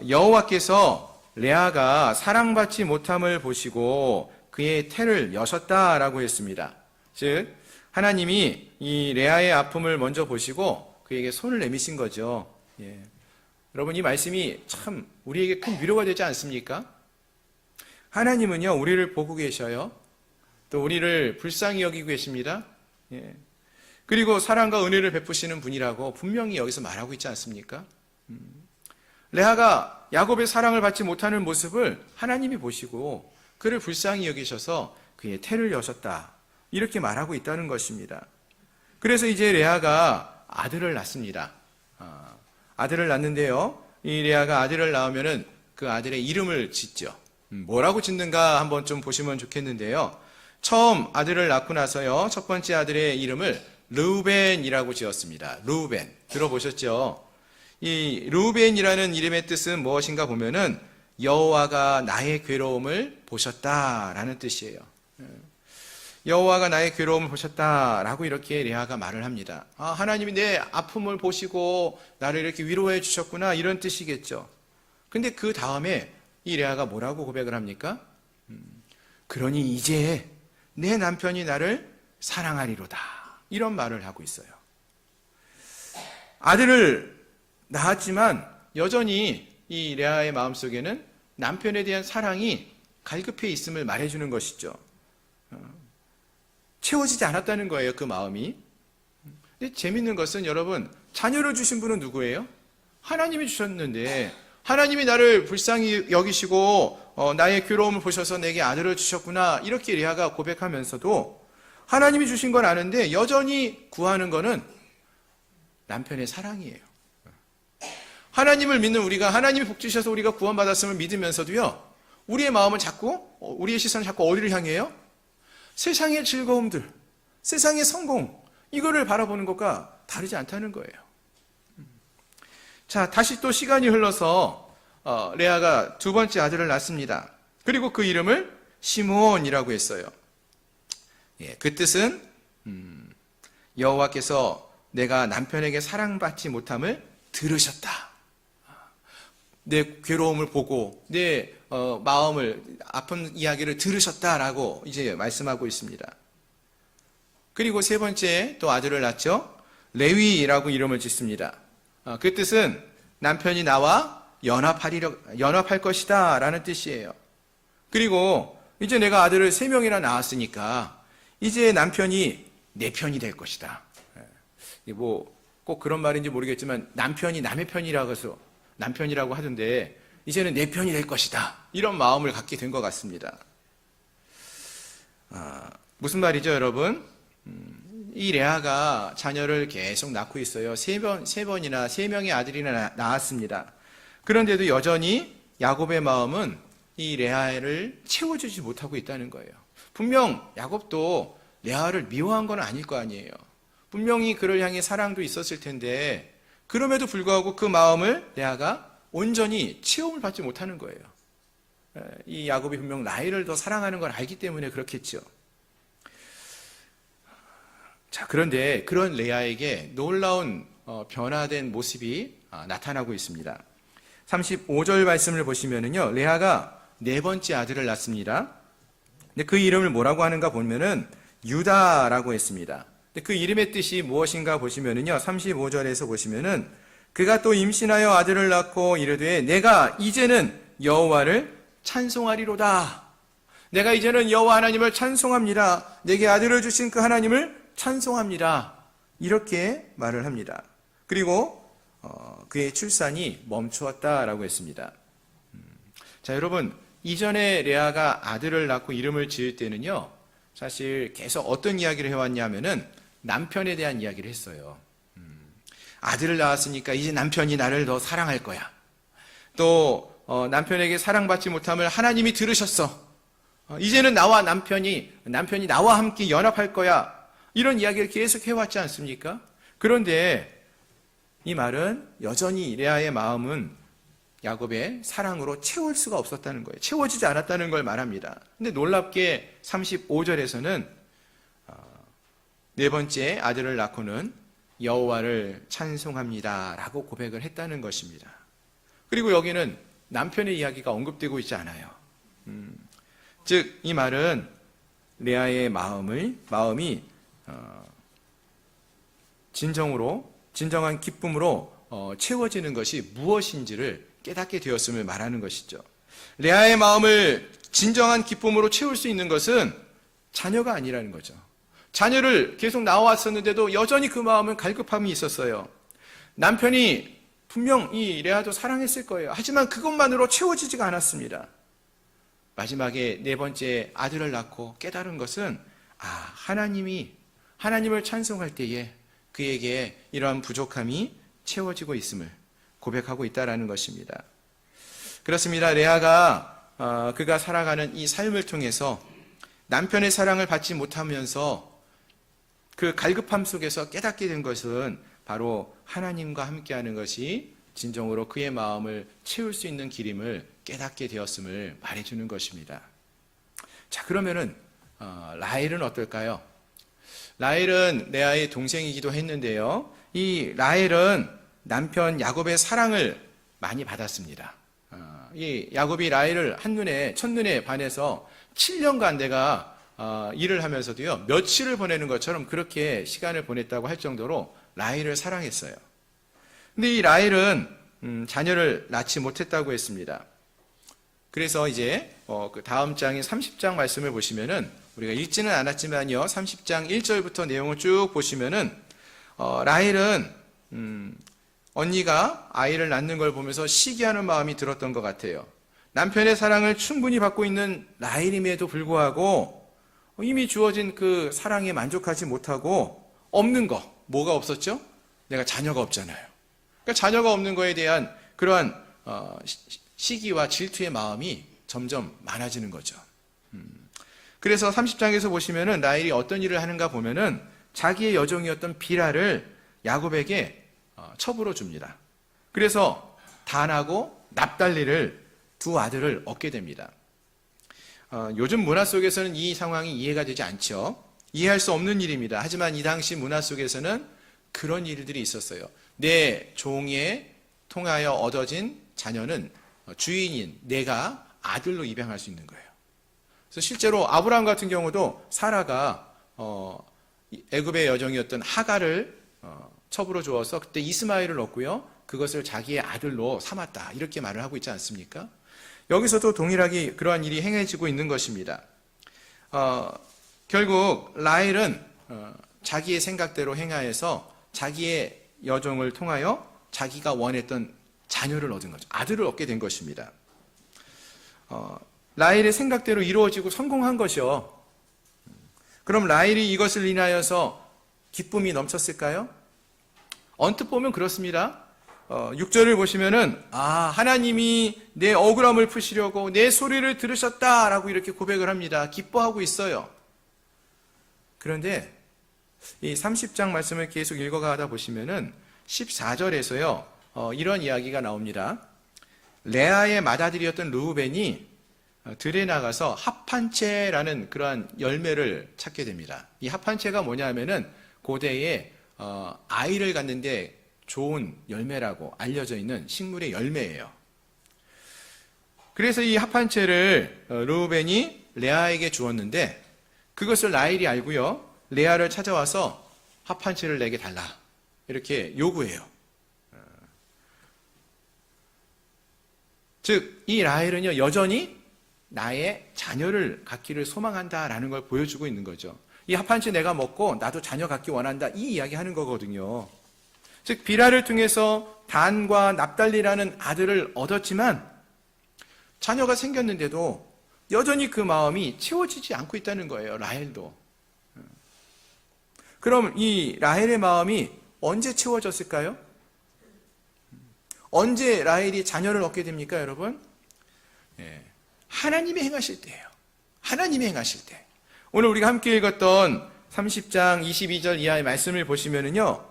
여호와께서 레아가 사랑받지 못함을 보시고 그의 태를 여셨다라고 했습니다. 즉 하나님이 이 레아의 아픔을 먼저 보시고 그에게 손을 내미신 거죠. 예. 여러분 이 말씀이 참 우리에게 큰 위로가 되지 않습니까? 하나님은요 우리를 보고 계셔요. 또 우리를 불쌍히 여기고 계십니다. 예. 그리고 사랑과 은혜를 베푸시는 분이라고 분명히 여기서 말하고 있지 않습니까? 레아가 야곱의 사랑을 받지 못하는 모습을 하나님이 보시고 그를 불쌍히 여기셔서 그의 태를 여셨다. 이렇게 말하고 있다는 것입니다. 그래서 이제 레아가 아들을 낳습니다. 아들을 낳는데요. 이 레아가 아들을 낳으면은 그 아들의 이름을 짓죠. 뭐라고 짓는가 한번 좀 보시면 좋겠는데요. 처음 아들을 낳고 나서요. 첫 번째 아들의 이름을 르우벤이라고 지었습니다. 르우벤. 들어보셨죠? 이 르우벤이라는 이름의 뜻은 무엇인가 보면은 여호와가 나의 괴로움을 보셨다라는 뜻이에요. 여호와가 나의 괴로움을 보셨다라고 이렇게 레아가 말을 합니다. 하나님이 내 아픔을 보시고 나를 이렇게 위로해 주셨구나 이런 뜻이겠죠. 근데 그 다음에 이 레아가 뭐라고 고백을 합니까? 그러니 이제 내 남편이 나를 사랑하리로다. 이런 말을 하고 있어요. 아들을 낳았지만 여전히 이 레아의 마음속에는 남편에 대한 사랑이 갈급해 있음을 말해주는 것이죠. 채워지지 않았다는 거예요, 그 마음이. 근데 재밌는 것은 여러분, 자녀를 주신 분은 누구예요? 하나님이 주셨는데 하나님이 나를 불쌍히 여기시고 나의 괴로움을 보셔서 내게 아들을 주셨구나 이렇게 레아가 고백하면서도 하나님이 주신 건 아는데 여전히 구하는 거는 남편의 사랑이에요. 하나님을 믿는 우리가 하나님이 복 주셔서 우리가 구원받았음을 믿으면서도요, 우리의 마음은 자꾸, 우리의 시선은 자꾸 어디를 향해요? 세상의 즐거움들, 세상의 성공, 이거를 바라보는 것과 다르지 않다는 거예요. 자, 다시 또 시간이 흘러서 레아가 두 번째 아들을 낳습니다. 그리고 그 이름을 시므온이라고 했어요. 그 뜻은 여호와께서 내가 남편에게 사랑받지 못함을 들으셨다. 내 괴로움을 보고 내 마음을 아픈 이야기를 들으셨다라고 이제 말씀하고 있습니다. 그리고 세 번째 또 아들을 낳죠. 레위라고 이름을 짓습니다. 그 뜻은 남편이 나와 연합할 것이다 라는 뜻이에요. 그리고 이제 내가 아들을 3명이나 낳았으니까 이제 남편이 내 편이 될 것이다. 뭐 꼭 그런 말인지 모르겠지만 남편이 남의 편이라고 해서 남편이라고 하던데 이제는 내 편이 될 것이다. 이런 마음을 갖게 된 것 같습니다. 무슨 말이죠, 여러분? 이 레아가 자녀를 계속 낳고 있어요. 세 번이나 3명의 아들이나 낳았습니다. 그런데도 여전히 야곱의 마음은 이 레아를 채워주지 못하고 있다는 거예요. 분명 야곱도 레아를 미워한 건 아닐 거 아니에요. 분명히 그를 향해 사랑도 있었을 텐데 그럼에도 불구하고 그 마음을 레아가 온전히 체험을 받지 못하는 거예요. 이 야곱이 분명 라헬을 더 사랑하는 걸 알기 때문에 그렇겠죠. 자, 그런데 그런 레아에게 놀라운 변화된 모습이 나타나고 있습니다. 35절 말씀을 보시면은요, 레아가 4번째 아들을 낳습니다. 근데 그 이름을 뭐라고 하는가 보면은 유다라고 했습니다. 근데 그 이름의 뜻이 무엇인가 보시면은요, 35절에서 보시면은 그가 또 임신하여 아들을 낳고 이르되 내가 이제는 여호와를 찬송하리로다. 내가 이제는 여호와 하나님을 찬송합니다. 내게 아들을 주신 그 하나님을 찬송합니다. 이렇게 말을 합니다. 그리고 그의 출산이 멈추었다라고 했습니다. 자, 여러분, 이전에 레아가 아들을 낳고 이름을 지을 때는요, 사실 계속 어떤 이야기를 해왔냐면은 남편에 대한 이야기를 했어요. 아들을 낳았으니까 이제 남편이 나를 더 사랑할 거야. 또 남편에게 사랑받지 못함을 하나님이 들으셨어. 이제는 남편이 나와 함께 연합할 거야. 이런 이야기를 계속 해왔지 않습니까? 그런데 이 말은 여전히 레아의 마음은 야곱의 사랑으로 채울 수가 없었다는 거예요. 채워지지 않았다는 걸 말합니다. 근데 놀랍게 35절에서는 4번째 아들을 낳고는 여호와를 찬송합니다 라고 고백을 했다는 것입니다. 그리고 여기는 남편의 이야기가 언급되고 있지 않아요. 즉 이 말은 레아의 마음이 진정한 기쁨으로 채워지는 것이 무엇인지를 깨닫게 되었음을 말하는 것이죠. 레아의 마음을 진정한 기쁨으로 채울 수 있는 것은 자녀가 아니라는 거죠. 자녀를 계속 낳아왔었는데도 여전히 그 마음은 갈급함이 있었어요. 남편이 분명 이 레아도 사랑했을 거예요. 하지만 그것만으로 채워지지가 않았습니다. 마지막에 네 번째 아들을 낳고 깨달은 것은 하나님을 찬송할 때에 그에게 이러한 부족함이 채워지고 있음을 고백하고 있다는 것입니다. 그렇습니다. 레아가 그가 살아가는 이 삶을 통해서 남편의 사랑을 받지 못하면서 그 갈급함 속에서 깨닫게 된 것은 바로 하나님과 함께하는 것이 진정으로 그의 마음을 채울 수 있는 길임을 깨닫게 되었음을 말해주는 것입니다. 자, 그러면은 라헬은 어떨까요? 라헬은 레아의 동생이기도 했는데요. 이 라헬은 남편 야곱의 사랑을 많이 받았습니다. 이 야곱이 라헬을 첫눈에 반해서 7년간 내가 일을 하면서도요, 며칠을 보내는 것처럼 그렇게 시간을 보냈다고 할 정도로 라헬을 사랑했어요. 근데 이 라헬은 자녀를 낳지 못했다고 했습니다. 그래서 이제 그 다음 장인 30장 말씀을 보시면은 우리가 읽지는 않았지만요, 30장 1절부터 내용을 쭉 보시면은 라헬은 언니가 아이를 낳는 걸 보면서 시기하는 마음이 들었던 것 같아요. 남편의 사랑을 충분히 받고 있는 라헬임에도 불구하고 이미 주어진 그 사랑에 만족하지 못하고 없는 거, 뭐가 없었죠? 내가 자녀가 없잖아요. 그러니까 자녀가 없는 거에 대한 그러한 시기와 질투의 마음이 점점 많아지는 거죠. 그래서 30장에서 보시면은 라헬이 어떤 일을 하는가 보면은 자기의 여종이었던 비라를 야곱에게 첩으로 줍니다. 그래서 단하고 납달리를 두 아들을 얻게 됩니다. 요즘 문화 속에서는 이 상황이 이해가 되지 않죠. 이해할 수 없는 일입니다. 하지만 이 당시 문화 속에서는 그런 일들이 있었어요. 내 종에 통하여 얻어진 자녀는 주인인 내가 아들로 입양할 수 있는 거예요. 그래서 실제로 아브라함 같은 경우도 사라가 애굽의 여종이었던 하갈을 첩으로 주어서 그때 이스마엘을 얻고요, 그것을 자기의 아들로 삼았다, 이렇게 말을 하고 있지 않습니까? 여기서도 동일하게 그러한 일이 행해지고 있는 것입니다. 결국 라헬은 자기의 생각대로 행하여서 자기의 여종을 통하여 자기가 원했던 자녀를 얻은 거죠. 아들을 얻게 된 것입니다. 라헬의 생각대로 이루어지고 성공한 것이요. 그럼 라헬이 이것을 인하여서 기쁨이 넘쳤을까요? 언뜻 보면 그렇습니다. 6절을 보시면은 하나님이 내 억울함을 푸시려고 내 소리를 들으셨다라고 이렇게 고백을 합니다. 기뻐하고 있어요. 그런데 이 30장 말씀을 계속 읽어가다 보시면은 14절에서요, 이런 이야기가 나옵니다. 레아의 맏아들이었던 르우벤이 들에 나가서 합한채라는 그러한 열매를 찾게 됩니다. 이 합한채가 뭐냐면은 고대에 아이를 갖는데 좋은 열매라고 알려져 있는 식물의 열매예요. 그래서 이 합한채를 르우벤이 레아에게 주었는데 그것을 라헬이 알고요, 레아를 찾아와서 합한채를 내게 달라, 이렇게 요구해요. 즉, 이 라헬은요, 여전히 나의 자녀를 갖기를 소망한다라는 걸 보여주고 있는 거죠. 이 합한채 내가 먹고 나도 자녀 갖기 원한다, 이 이야기 하는 거거든요. 즉, 비라를 통해서 단과 납달리라는 아들을 얻었지만 자녀가 생겼는데도 여전히 그 마음이 채워지지 않고 있다는 거예요, 라헬도. 그럼 이 라헬의 마음이 언제 채워졌을까요? 언제 라헬이 자녀를 얻게 됩니까, 여러분? 하나님이 행하실 때예요. 하나님이 행하실 때. 오늘 우리가 함께 읽었던 30장 22절 이하의 말씀을 보시면은요,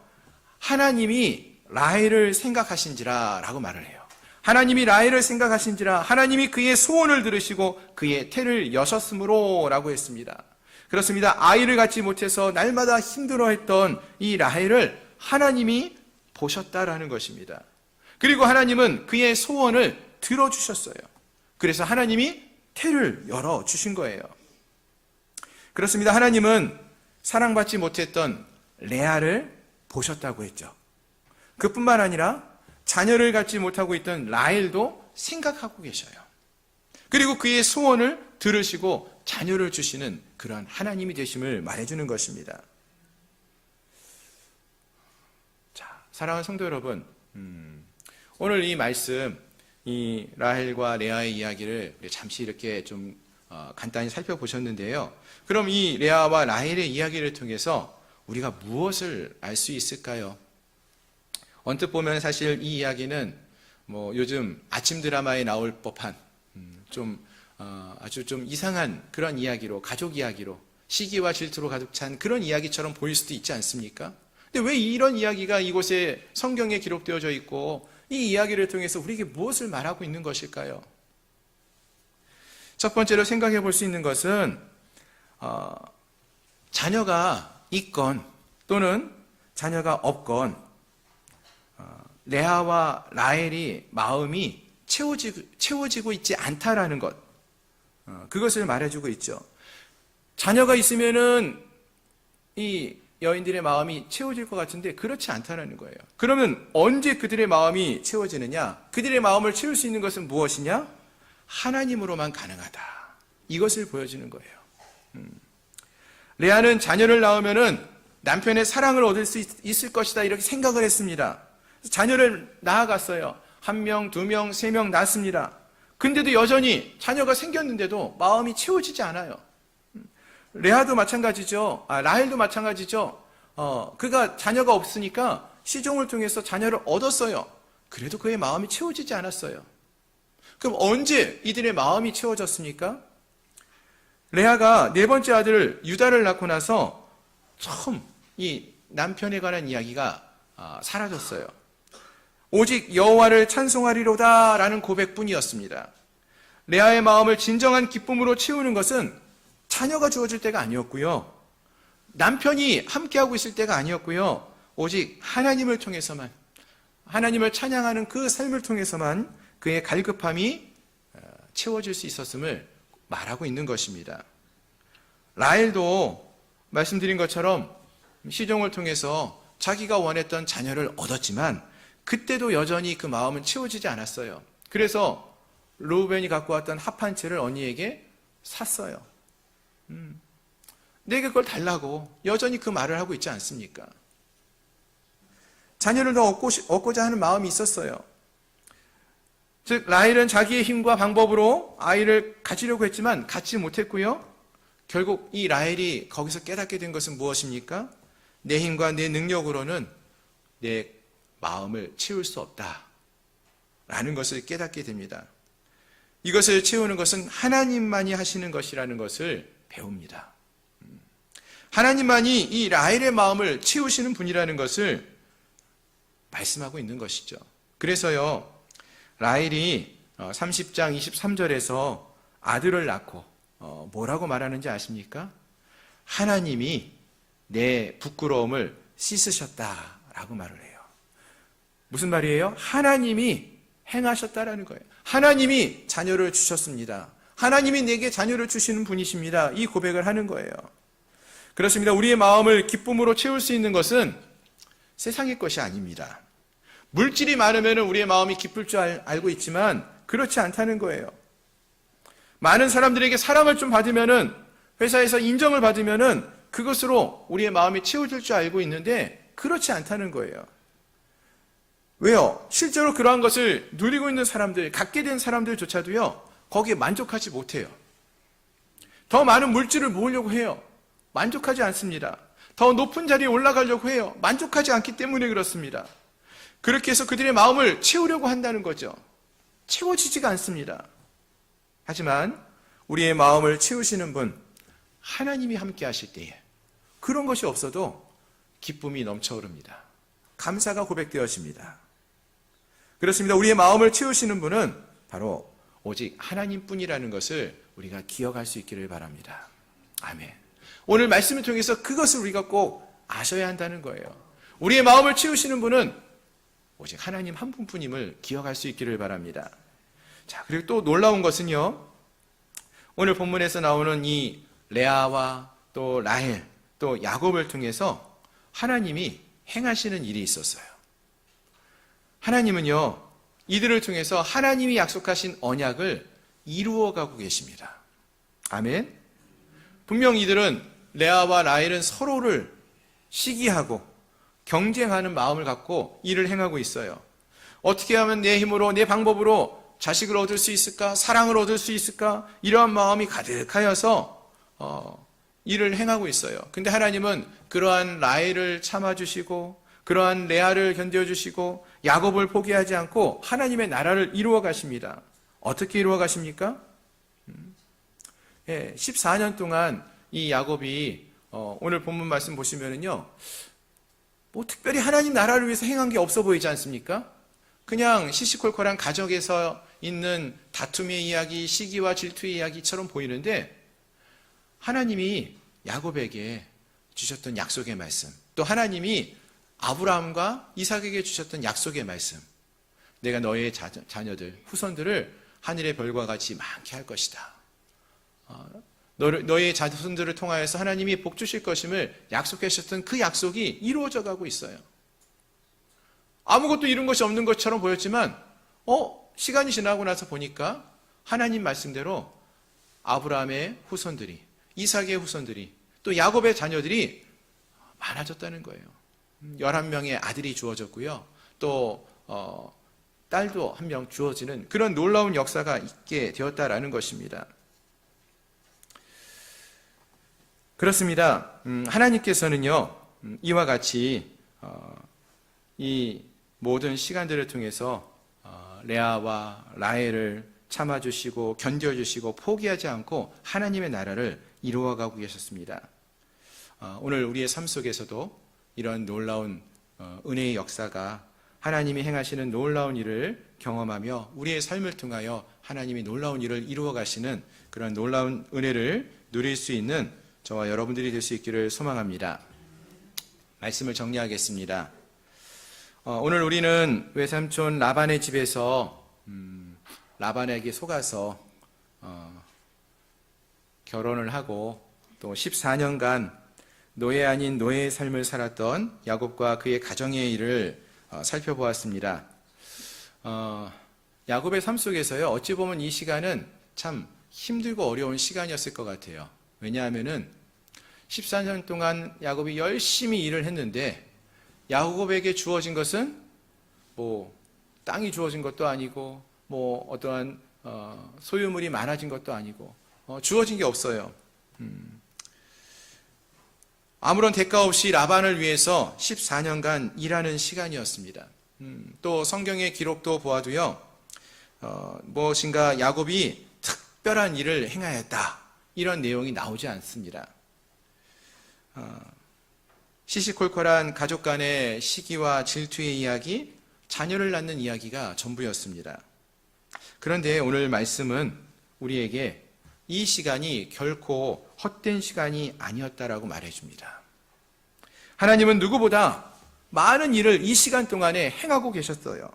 하나님이 라헬을 생각하신지라 라고 말을 해요. 하나님이 라헬을 생각하신지라, 하나님이 그의 소원을 들으시고 그의 태를 여셨으므로 라고 했습니다. 그렇습니다. 아이를 갖지 못해서 날마다 힘들어했던 이 라헬을 하나님이 보셨다라는 것입니다. 그리고 하나님은 그의 소원을 들어주셨어요. 그래서 하나님이 태를 열어주신 거예요. 그렇습니다. 하나님은 사랑받지 못했던 레아를 보셨다고 했죠. 그뿐만 아니라 자녀를 갖지 못하고 있던 라헬도 생각하고 계셔요. 그리고 그의 소원을 들으시고 자녀를 주시는 그러한 하나님이 되심을 말해주는 것입니다. 자, 사랑하는 성도 여러분, 오늘 이 말씀, 이 라헬과 레아의 이야기를 우리 잠시 이렇게 좀 간단히 살펴보셨는데요. 그럼 이 레아와 라헬의 이야기를 통해서 우리가 무엇을 알 수 있을까요? 언뜻 보면 사실 이 이야기는 요즘 아침 드라마에 나올 법한 아주 좀 이상한 그런 이야기로, 가족 이야기로, 시기와 질투로 가득 찬 그런 이야기처럼 보일 수도 있지 않습니까? 근데 왜 이런 이야기가 이곳에 성경에 기록되어져 있고 이 이야기를 통해서 우리에게 무엇을 말하고 있는 것일까요? 첫 번째로 생각해 볼 수 있는 것은 자녀가 있건 또는 자녀가 없건 레아와 라헬이 마음이 채워지고 있지 않다라는 것, 그것을 말해주고 있죠. 자녀가 있으면은 이 여인들의 마음이 채워질 것 같은데 그렇지 않다는 거예요. 그러면 언제 그들의 마음이 채워지느냐? 그들의 마음을 채울 수 있는 것은 무엇이냐? 하나님으로만 가능하다. 이것을 보여주는 거예요. 레아는 자녀를 낳으면은 남편의 사랑을 얻을 수 있을 것이다 이렇게 생각을 했습니다. 자녀를 낳아갔어요. 1명, 2명, 3명 낳았습니다. 근데도 여전히 자녀가 생겼는데도 마음이 채워지지 않아요. 레아도 마찬가지죠. 라헬도 마찬가지죠. 그가 자녀가 없으니까 시종을 통해서 자녀를 얻었어요. 그래도 그의 마음이 채워지지 않았어요. 그럼 언제 이들의 마음이 채워졌습니까? 레아가 네 번째 아들 유다를 낳고 나서 처음 이 남편에 관한 이야기가 사라졌어요. 오직 여호와를 찬송하리로다 라는 고백뿐이었습니다. 레아의 마음을 진정한 기쁨으로 채우는 것은 자녀가 주어질 때가 아니었고요. 남편이 함께하고 있을 때가 아니었고요. 오직 하나님을 통해서만, 하나님을 찬양하는 그 삶을 통해서만 그의 갈급함이 채워질 수 있었음을 말하고 있는 것입니다. 라헬도 말씀드린 것처럼 시종을 통해서 자기가 원했던 자녀를 얻었지만 그때도 여전히 그 마음은 채워지지 않았어요. 그래서 르우벤이 갖고 왔던 합 한 채를 언니에게 샀어요. 내게 그걸 달라고 여전히 그 말을 하고 있지 않습니까? 자녀를 더 얻고자 하는 마음이 있었어요. 즉 라헬은 자기의 힘과 방법으로 아이를 가지려고 했지만 갖지 못했고요. 결국 이 라헬이 거기서 깨닫게 된 것은 무엇입니까? 내 힘과 내 능력으로는 내 마음을 채울 수 없다라는 것을 깨닫게 됩니다. 이것을 채우는 것은 하나님만이 하시는 것이라는 것을 배웁니다. 하나님만이 이 라헬의 마음을 채우시는 분이라는 것을 말씀하고 있는 것이죠. 그래서요, 라헬이 30장 23절에서 아들을 낳고 뭐라고 말하는지 아십니까? 하나님이 내 부끄러움을 씻으셨다라고 말을 해요. 무슨 말이에요? 하나님이 행하셨다라는 거예요. 하나님이 자녀를 주셨습니다. 하나님이 내게 자녀를 주시는 분이십니다. 이 고백을 하는 거예요. 그렇습니다. 우리의 마음을 기쁨으로 채울 수 있는 것은 세상의 것이 아닙니다. 물질이 많으면 우리의 마음이 기쁠 줄 알고 있지만 그렇지 않다는 거예요. 많은 사람들에게 사랑을 좀 받으면은, 회사에서 인정을 받으면은 그것으로 우리의 마음이 채워질 줄 알고 있는데 그렇지 않다는 거예요. 왜요? 실제로 그러한 것을 누리고 있는 사람들, 갖게 된 사람들조차도요, 거기에 만족하지 못해요. 더 많은 물질을 모으려고 해요. 만족하지 않습니다. 더 높은 자리에 올라가려고 해요. 만족하지 않기 때문에 그렇습니다. 그렇게 해서 그들의 마음을 채우려고 한다는 거죠. 채워지지가 않습니다. 하지만 우리의 마음을 채우시는 분, 하나님이 함께 하실 때에 그런 것이 없어도 기쁨이 넘쳐흐릅니다. 감사가 고백되어집니다. 그렇습니다. 우리의 마음을 채우시는 분은 바로 오직 하나님뿐이라는 것을 우리가 기억할 수 있기를 바랍니다. 아멘. 오늘 말씀을 통해서 그것을 우리가 꼭 아셔야 한다는 거예요. 우리의 마음을 채우시는 분은 오직 하나님 한 분뿐임을 기억할 수 있기를 바랍니다. 자, 그리고 또 놀라운 것은요, 오늘 본문에서 나오는 이 레아와 또 라헬, 또 야곱을 통해서 하나님이 행하시는 일이 있었어요. 하나님은요, 이들을 통해서 하나님이 약속하신 언약을 이루어가고 계십니다. 아멘. 분명 이들은, 레아와 라헬은 서로를 시기하고 경쟁하는 마음을 갖고 일을 행하고 있어요. 어떻게 하면 내 힘으로, 내 방법으로 자식을 얻을 수 있을까? 사랑을 얻을 수 있을까? 이러한 마음이 가득하여서 일을 행하고 있어요. 근데 하나님은 그러한 라헬을 참아주시고 그러한 레아를 견뎌주시고 야곱을 포기하지 않고 하나님의 나라를 이루어 가십니다. 어떻게 이루어 가십니까? 14년 동안 이 야곱이 오늘 본문 말씀 보시면은요, 뭐 특별히 하나님 나라를 위해서 행한 게 없어 보이지 않습니까? 그냥 시시콜콜한 가정에서 있는 다툼의 이야기, 시기와 질투의 이야기처럼 보이는데, 하나님이 야곱에게 주셨던 약속의 말씀, 또 하나님이 아브라함과 이삭에게 주셨던 약속의 말씀, 내가 너의 자녀들, 후손들을 하늘의 별과 같이 많게 할 것이다. 너의 자손들을 통하여서 하나님이 복 주실 것임을 약속하셨던 그 약속이 이루어져 가고 있어요. 아무것도 이룬 것이 없는 것처럼 보였지만 시간이 지나고 나서 보니까 하나님 말씀대로 아브라함의 후손들이, 이삭의 후손들이, 또 야곱의 자녀들이 많아졌다는 거예요. 11명의 아들이 주어졌고요. 또 딸도 한 명 주어지는 그런 놀라운 역사가 있게 되었다라는 것입니다. 그렇습니다. 하나님께서는요, 이와 같이 이 모든 시간들을 통해서 레아와 라헬을 참아주시고 견뎌주시고 포기하지 않고 하나님의 나라를 이루어가고 계셨습니다. 오늘 우리의 삶 속에서도 이런 놀라운 은혜의 역사가, 하나님이 행하시는 놀라운 일을 경험하며 우리의 삶을 통하여 하나님이 놀라운 일을 이루어 가시는 그런 놀라운 은혜를 누릴 수 있는 저와 여러분들이 될 수 있기를 소망합니다. 말씀을 정리하겠습니다. 오늘 우리는 외삼촌 라반의 집에서 라반에게 속아서 결혼을 하고 또 14년간 노예 아닌 노예의 삶을 살았던 야곱과 그의 가정의 일을 살펴보았습니다. 야곱의 삶 속에서요, 어찌 보면 이 시간은 참 힘들고 어려운 시간이었을 것 같아요. 왜냐하면은 14년 동안 야곱이 열심히 일을 했는데 야곱에게 주어진 것은 뭐 땅이 주어진 것도 아니고 뭐 어떠한 소유물이 많아진 것도 아니고 주어진 게 없어요. 아무런 대가 없이 라반을 위해서 14년간 일하는 시간이었습니다. 또 성경의 기록도 보아도요, 무엇인가 야곱이 특별한 일을 행하였다, 이런 내용이 나오지 않습니다. 시시콜콜한 가족 간의 시기와 질투의 이야기, 자녀를 낳는 이야기가 전부였습니다. 그런데 오늘 말씀은 우리에게 이 시간이 결코 헛된 시간이 아니었다라고 말해줍니다. 하나님은 누구보다 많은 일을 이 시간 동안에 행하고 계셨어요.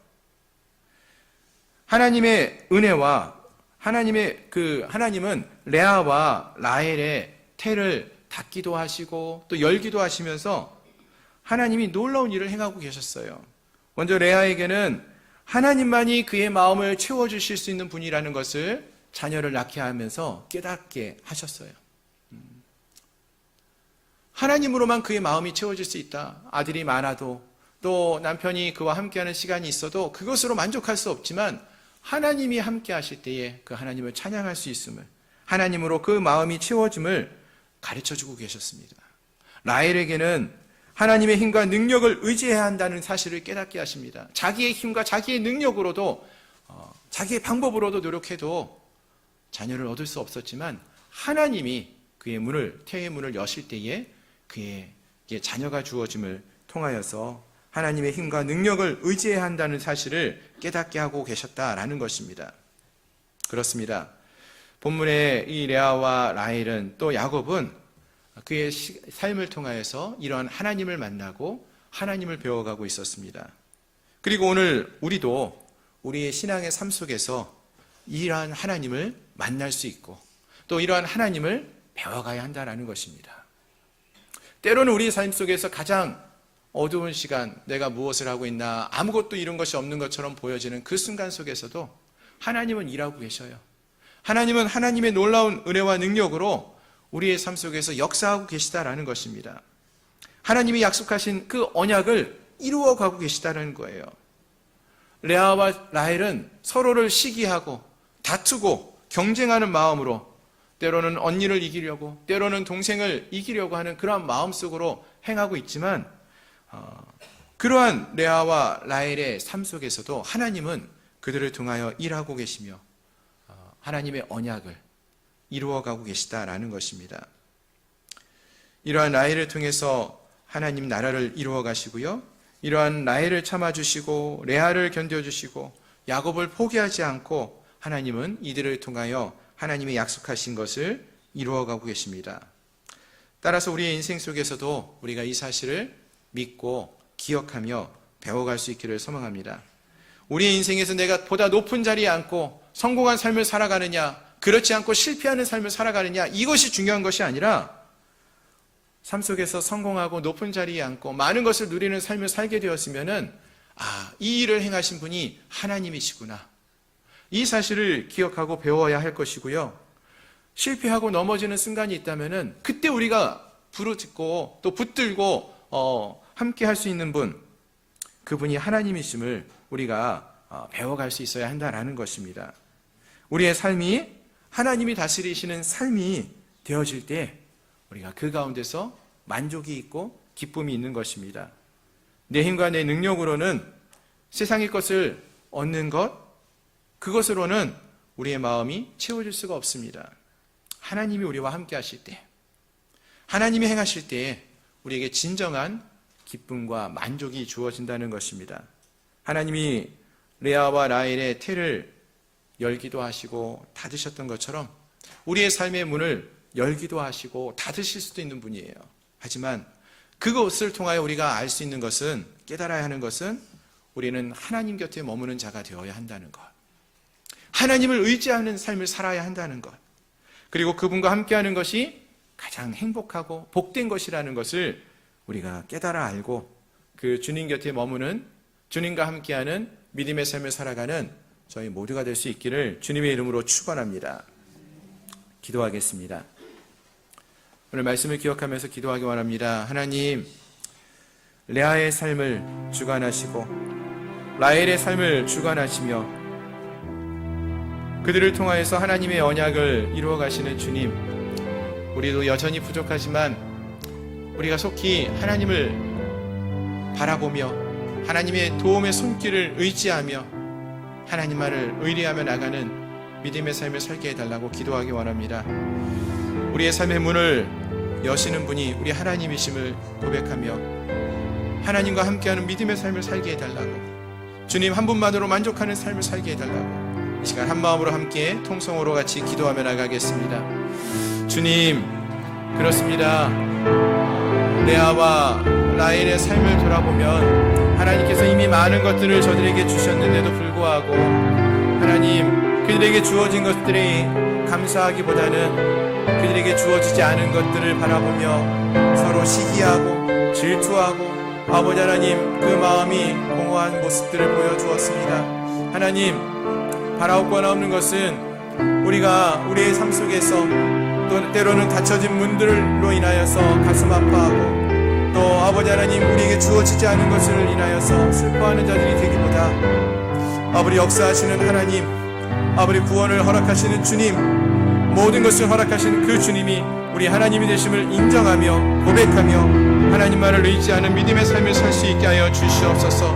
하나님의 은혜와 하나님은 레아와 라헬의 태를 닫기도 하시고 또 열기도 하시면서 하나님이 놀라운 일을 행하고 계셨어요. 먼저 레아에게는 하나님만이 그의 마음을 채워주실 수 있는 분이라는 것을 자녀를 낳게 하면서 깨닫게 하셨어요. 하나님으로만 그의 마음이 채워질 수 있다. 아들이 많아도 또 남편이 그와 함께하는 시간이 있어도 그것으로 만족할 수 없지만 하나님이 함께 하실 때에 그 하나님을 찬양할 수 있음을, 하나님으로 그 마음이 채워짐을 가르쳐주고 계셨습니다. 라헬에게는 하나님의 힘과 능력을 의지해야 한다는 사실을 깨닫게 하십니다. 자기의 힘과 자기의 능력으로도 자기의 방법으로도 노력해도 자녀를 얻을 수 없었지만 하나님이 그의 문을, 태의 문을 여실 때에 그에게 자녀가 주어짐을 통하여서 하나님의 힘과 능력을 의지해야 한다는 사실을 깨닫게 하고 계셨다라는 것입니다. 그렇습니다. 본문의 이 레아와 라헬은, 또 야곱은 그의 삶을 통하여서 이러한 하나님을 만나고 하나님을 배워가고 있었습니다. 그리고 오늘 우리도 우리의 신앙의 삶 속에서 이러한 하나님을 만날 수 있고 또 이러한 하나님을 배워가야 한다는 것입니다. 때로는 우리 삶 속에서 가장 어두운 시간, 내가 무엇을 하고 있나, 아무것도 이룬 것이 없는 것처럼 보여지는 그 순간 속에서도 하나님은 일하고 계셔요. 하나님은 하나님의 놀라운 은혜와 능력으로 우리의 삶 속에서 역사하고 계시다라는 것입니다. 하나님이 약속하신 그 언약을 이루어가고 계시다는 거예요. 레아와 라헬은 서로를 시기하고 다투고 경쟁하는 마음으로 때로는 언니를 이기려고 때로는 동생을 이기려고 하는 그러한 마음속으로 행하고 있지만 그러한 레아와 라헬의 삶 속에서도 하나님은 그들을 통하여 일하고 계시며 하나님의 언약을 이루어가고 계시다라는 것입니다. 이러한 라헬을 통해서 하나님 나라를 이루어 가시고요, 이러한 라헬을 참아주시고 레아를 견뎌주시고 야곱을 포기하지 않고 하나님은 이들을 통하여 하나님의 약속하신 것을 이루어가고 계십니다. 따라서 우리의 인생 속에서도 우리가 이 사실을 믿고 기억하며 배워갈 수 있기를 소망합니다. 우리의 인생에서 내가 보다 높은 자리에 앉고 성공한 삶을 살아가느냐, 그렇지 않고 실패하는 삶을 살아가느냐, 이것이 중요한 것이 아니라 삶 속에서 성공하고 높은 자리에 앉고 많은 것을 누리는 삶을 살게 되었으면은 이 일을 행하신 분이 하나님이시구나, 이 사실을 기억하고 배워야 할 것이고요. 실패하고 넘어지는 순간이 있다면은 그때 우리가 부르짖고 또 붙들고 함께 할 수 있는 분, 그분이 하나님이심을 우리가 배워갈 수 있어야 한다는 것입니다. 우리의 삶이 하나님이 다스리시는 삶이 되어질 때 우리가 그 가운데서 만족이 있고 기쁨이 있는 것입니다. 내 힘과 내 능력으로는 세상의 것을 얻는 것, 그것으로는 우리의 마음이 채워질 수가 없습니다. 하나님이 우리와 함께 하실 때, 하나님이 행하실 때에 우리에게 진정한 기쁨과 만족이 주어진다는 것입니다. 하나님이 레아와 라헬의 태를 열기도 하시고 닫으셨던 것처럼 우리의 삶의 문을 열기도 하시고 닫으실 수도 있는 분이에요. 하지만 그것을 통하여 우리가 알 수 있는 것은, 깨달아야 하는 것은 우리는 하나님 곁에 머무는 자가 되어야 한다는 것, 하나님을 의지하는 삶을 살아야 한다는 것, 그리고 그분과 함께하는 것이 가장 행복하고 복된 것이라는 것을 우리가 깨달아 알고 그 주님 곁에 머무는, 주님과 함께하는 믿음의 삶을 살아가는 저희 모두가 될 수 있기를 주님의 이름으로 축원합니다. 기도하겠습니다. 오늘 말씀을 기억하면서 기도하기 원합니다. 하나님, 레아의 삶을 주관하시고 라헬의 삶을 주관하시며 그들을 통하여서 하나님의 언약을 이루어 가시는 주님, 우리도 여전히 부족하지만 우리가 속히 하나님을 바라보며 하나님의 도움의 손길을 의지하며 하나님만을 의뢰하며 나가는 믿음의 삶을 살게 해달라고 기도하기 원합니다. 우리의 삶의 문을 여시는 분이 우리 하나님이심을 고백하며 하나님과 함께하는 믿음의 삶을 살게 해달라고, 주님 한 분만으로 만족하는 삶을 살게 해달라고 이 시간 한 마음으로 함께 통성으로 같이 기도하며 나가겠습니다. 주님, 그렇습니다. 레아와 라헬의 삶을 돌아보면 하나님께서 이미 많은 것들을 저들에게 주셨는데도 불구하고 하나님, 그들에게 주어진 것들이 감사하기보다는 그들에게 주어지지 않은 것들을 바라보며 서로 시기하고 질투하고 아버지 하나님, 그 마음이 공허한 모습들을 보여주었습니다. 하나님, 바라옵거나 없는 것은 우리가 우리의 삶 속에서 또 때로는 닫혀진 문들로 인하여서 가슴 아파하고 또 아버지 하나님, 우리에게 주어지지 않은 것을 인하여서 슬퍼하는 자들이 되기보다 아버지 역사하시는 하나님, 아버지 구원을 허락하시는 주님, 모든 것을 허락하시는 그 주님이 우리 하나님이 되심을 인정하며 고백하며 하나님만을 의지하는 믿음의 삶을 살 수 있게 하여 주시옵소서.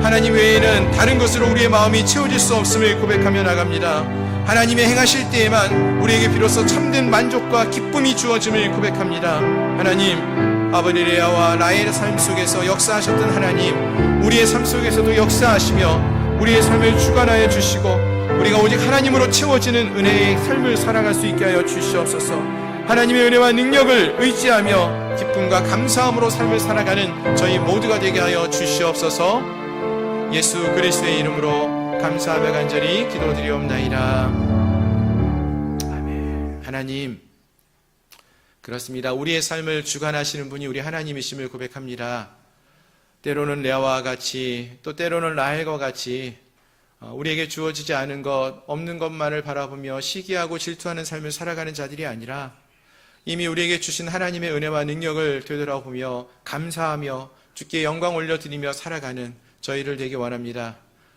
하나님 외에는 다른 것으로 우리의 마음이 채워질 수 없음을 고백하며 나갑니다. 하나님이 행하실 때에만 우리에게 비로소 참된 만족과 기쁨이 주어짐을 고백합니다. 하나님, 아버지 레아와 라헬의 삶 속에서 역사하셨던 하나님, 우리의 삶 속에서도 역사하시며 우리의 삶을 주관하여 주시고 우리가 오직 하나님으로 채워지는 은혜의 삶을 살아갈 수 있게 하여 주시옵소서. 하나님의 은혜와 능력을 의지하며 기쁨과 감사함으로 삶을 살아가는 저희 모두가 되게 하여 주시옵소서. 예수 그리스도의 이름으로 감사하며 간절히 기도드리옵나이다. 아멘. 하나님, 그렇습니다. 우리의 삶을 주관하시는 분이 우리 하나님이심을 고백합니다. 때로는 레아와 같이 또 때로는 라헬과 같이 우리에게 주어지지 않은 것, 없는 것만을 바라보며 시기하고 질투하는 삶을 살아가는 자들이 아니라 이미 우리에게 주신 하나님의 은혜와 능력을 되돌아보며 감사하며 주께 영광 올려드리며 살아가는 저희를 되게 원합니다.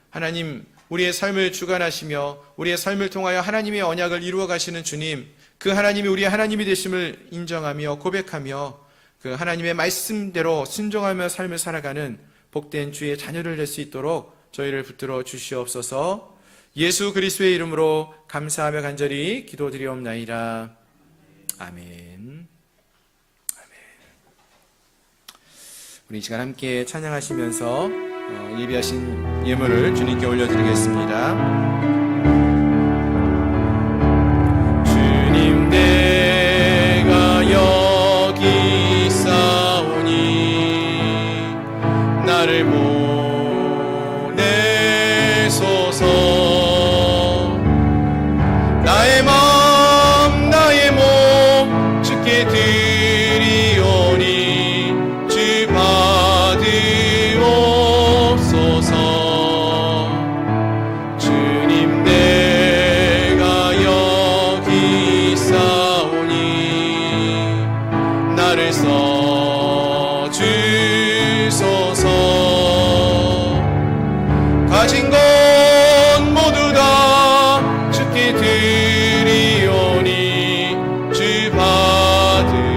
하나님, 우리의 삶을 주관하시며 우리의 삶을 통하여 하나님의 언약을 이루어 가시는 주님, 그 하나님이 우리의 하나님이 되심을 인정하며 고백하며 그 하나님의 말씀대로 순종하며 삶을 살아가는 복된 주의 자녀를 될 수 있도록 저희를 붙들어 주시옵소서. 예수 그리스도의 이름으로 감사하며 간절히 기도드리옵나이다. 아멘. 우리 이 시간 함께 찬양하시면서 예비하신 예물을 주님께 올려드리겠습니다. 주님, 내가 여기 있사오니 나를 보내소서. 나의 마음 나의 몸 주께 드리오니 주 받으옵소서. 주님, 내가 여기 있사오니 나를 써주소서. 가진 것 모두 다 주께 드리오니 주 받으옵소서.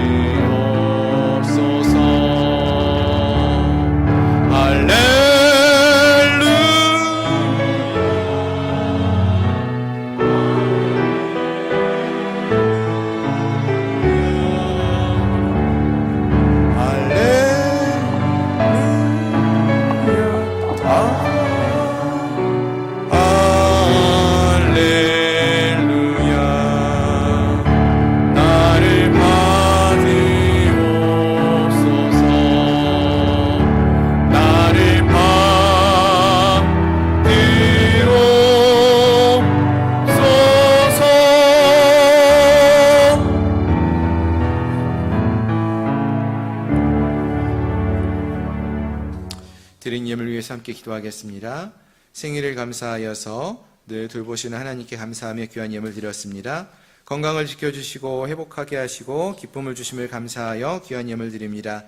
드린 예물 위해서 함께 기도하겠습니다. 생일을 감사하여서 늘 돌보시는 하나님께 감사하며 귀한 예물 드렸습니다. 건강을 지켜주시고 회복하게 하시고 기쁨을 주심을 감사하여 귀한 예물 드립니다.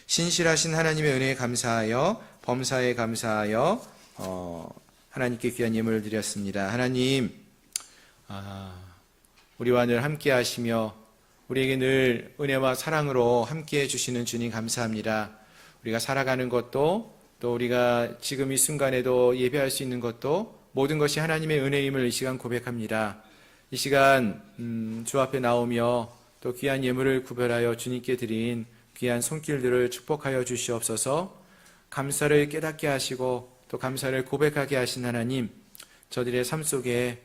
신실하신 하나님의 은혜에 감사하여 범사에 감사하여 하나님께 귀한 예물을 드렸습니다. 하나님, 우리와 늘 함께 하시며 우리에게 늘 은혜와 사랑으로 함께 해주시는 주님 감사합니다. 우리가 살아가는 것도 또 우리가 지금 이 순간에도 예배할 수 있는 것도 모든 것이 하나님의 은혜임을 이 시간 고백합니다. 이 시간 주 앞에 나오며 또 귀한 예물을 구별하여 주님께 드린 귀한 손길들을 축복하여 주시옵소서. 감사를 깨닫게 하시고 또 감사를 고백하게 하신 하나님, 저들의 삶 속에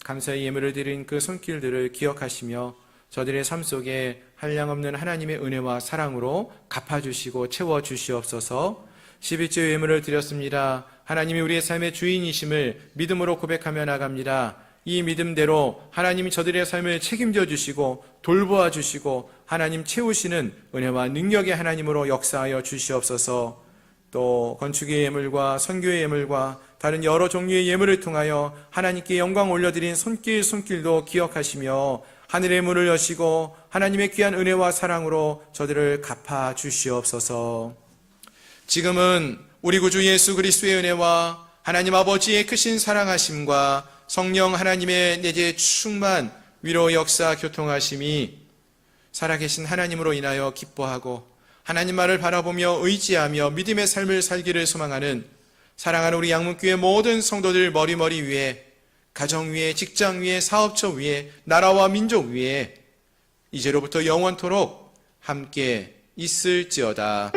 감사의 예물을 드린 그 손길들을 기억하시며 저들의 삶 속에 한량없는 하나님의 은혜와 사랑으로 갚아주시고 채워주시옵소서. 11조 예물을 드렸습니다. 하나님이 우리의 삶의 주인이심을 믿음으로 고백하며 나갑니다. 이 믿음대로 하나님이 저들의 삶을 책임져 주시고 돌보아 주시고 하나님 채우시는 은혜와 능력의 하나님으로 역사하여 주시옵소서. 또 건축의 예물과 선교의 예물과 다른 여러 종류의 예물을 통하여 하나님께 영광 올려드린 손길도 기억하시며 하늘의 문을 여시고 하나님의 귀한 은혜와 사랑으로 저들을 갚아 주시옵소서. 지금은 우리 구주 예수 그리스도의 은혜와 하나님 아버지의 크신 사랑하심과 성령 하나님의 내재 충만 위로 역사 교통하심이 살아계신 하나님으로 인하여 기뻐하고 하나님만을 바라보며 의지하며 믿음의 삶을 살기를 소망하는 사랑하는 우리 양문교회 모든 성도들 머리머리 위에, 가정 위에, 직장 위에, 사업처 위에, 나라와 민족 위에 이제로부터 영원토록 함께 있을지어다.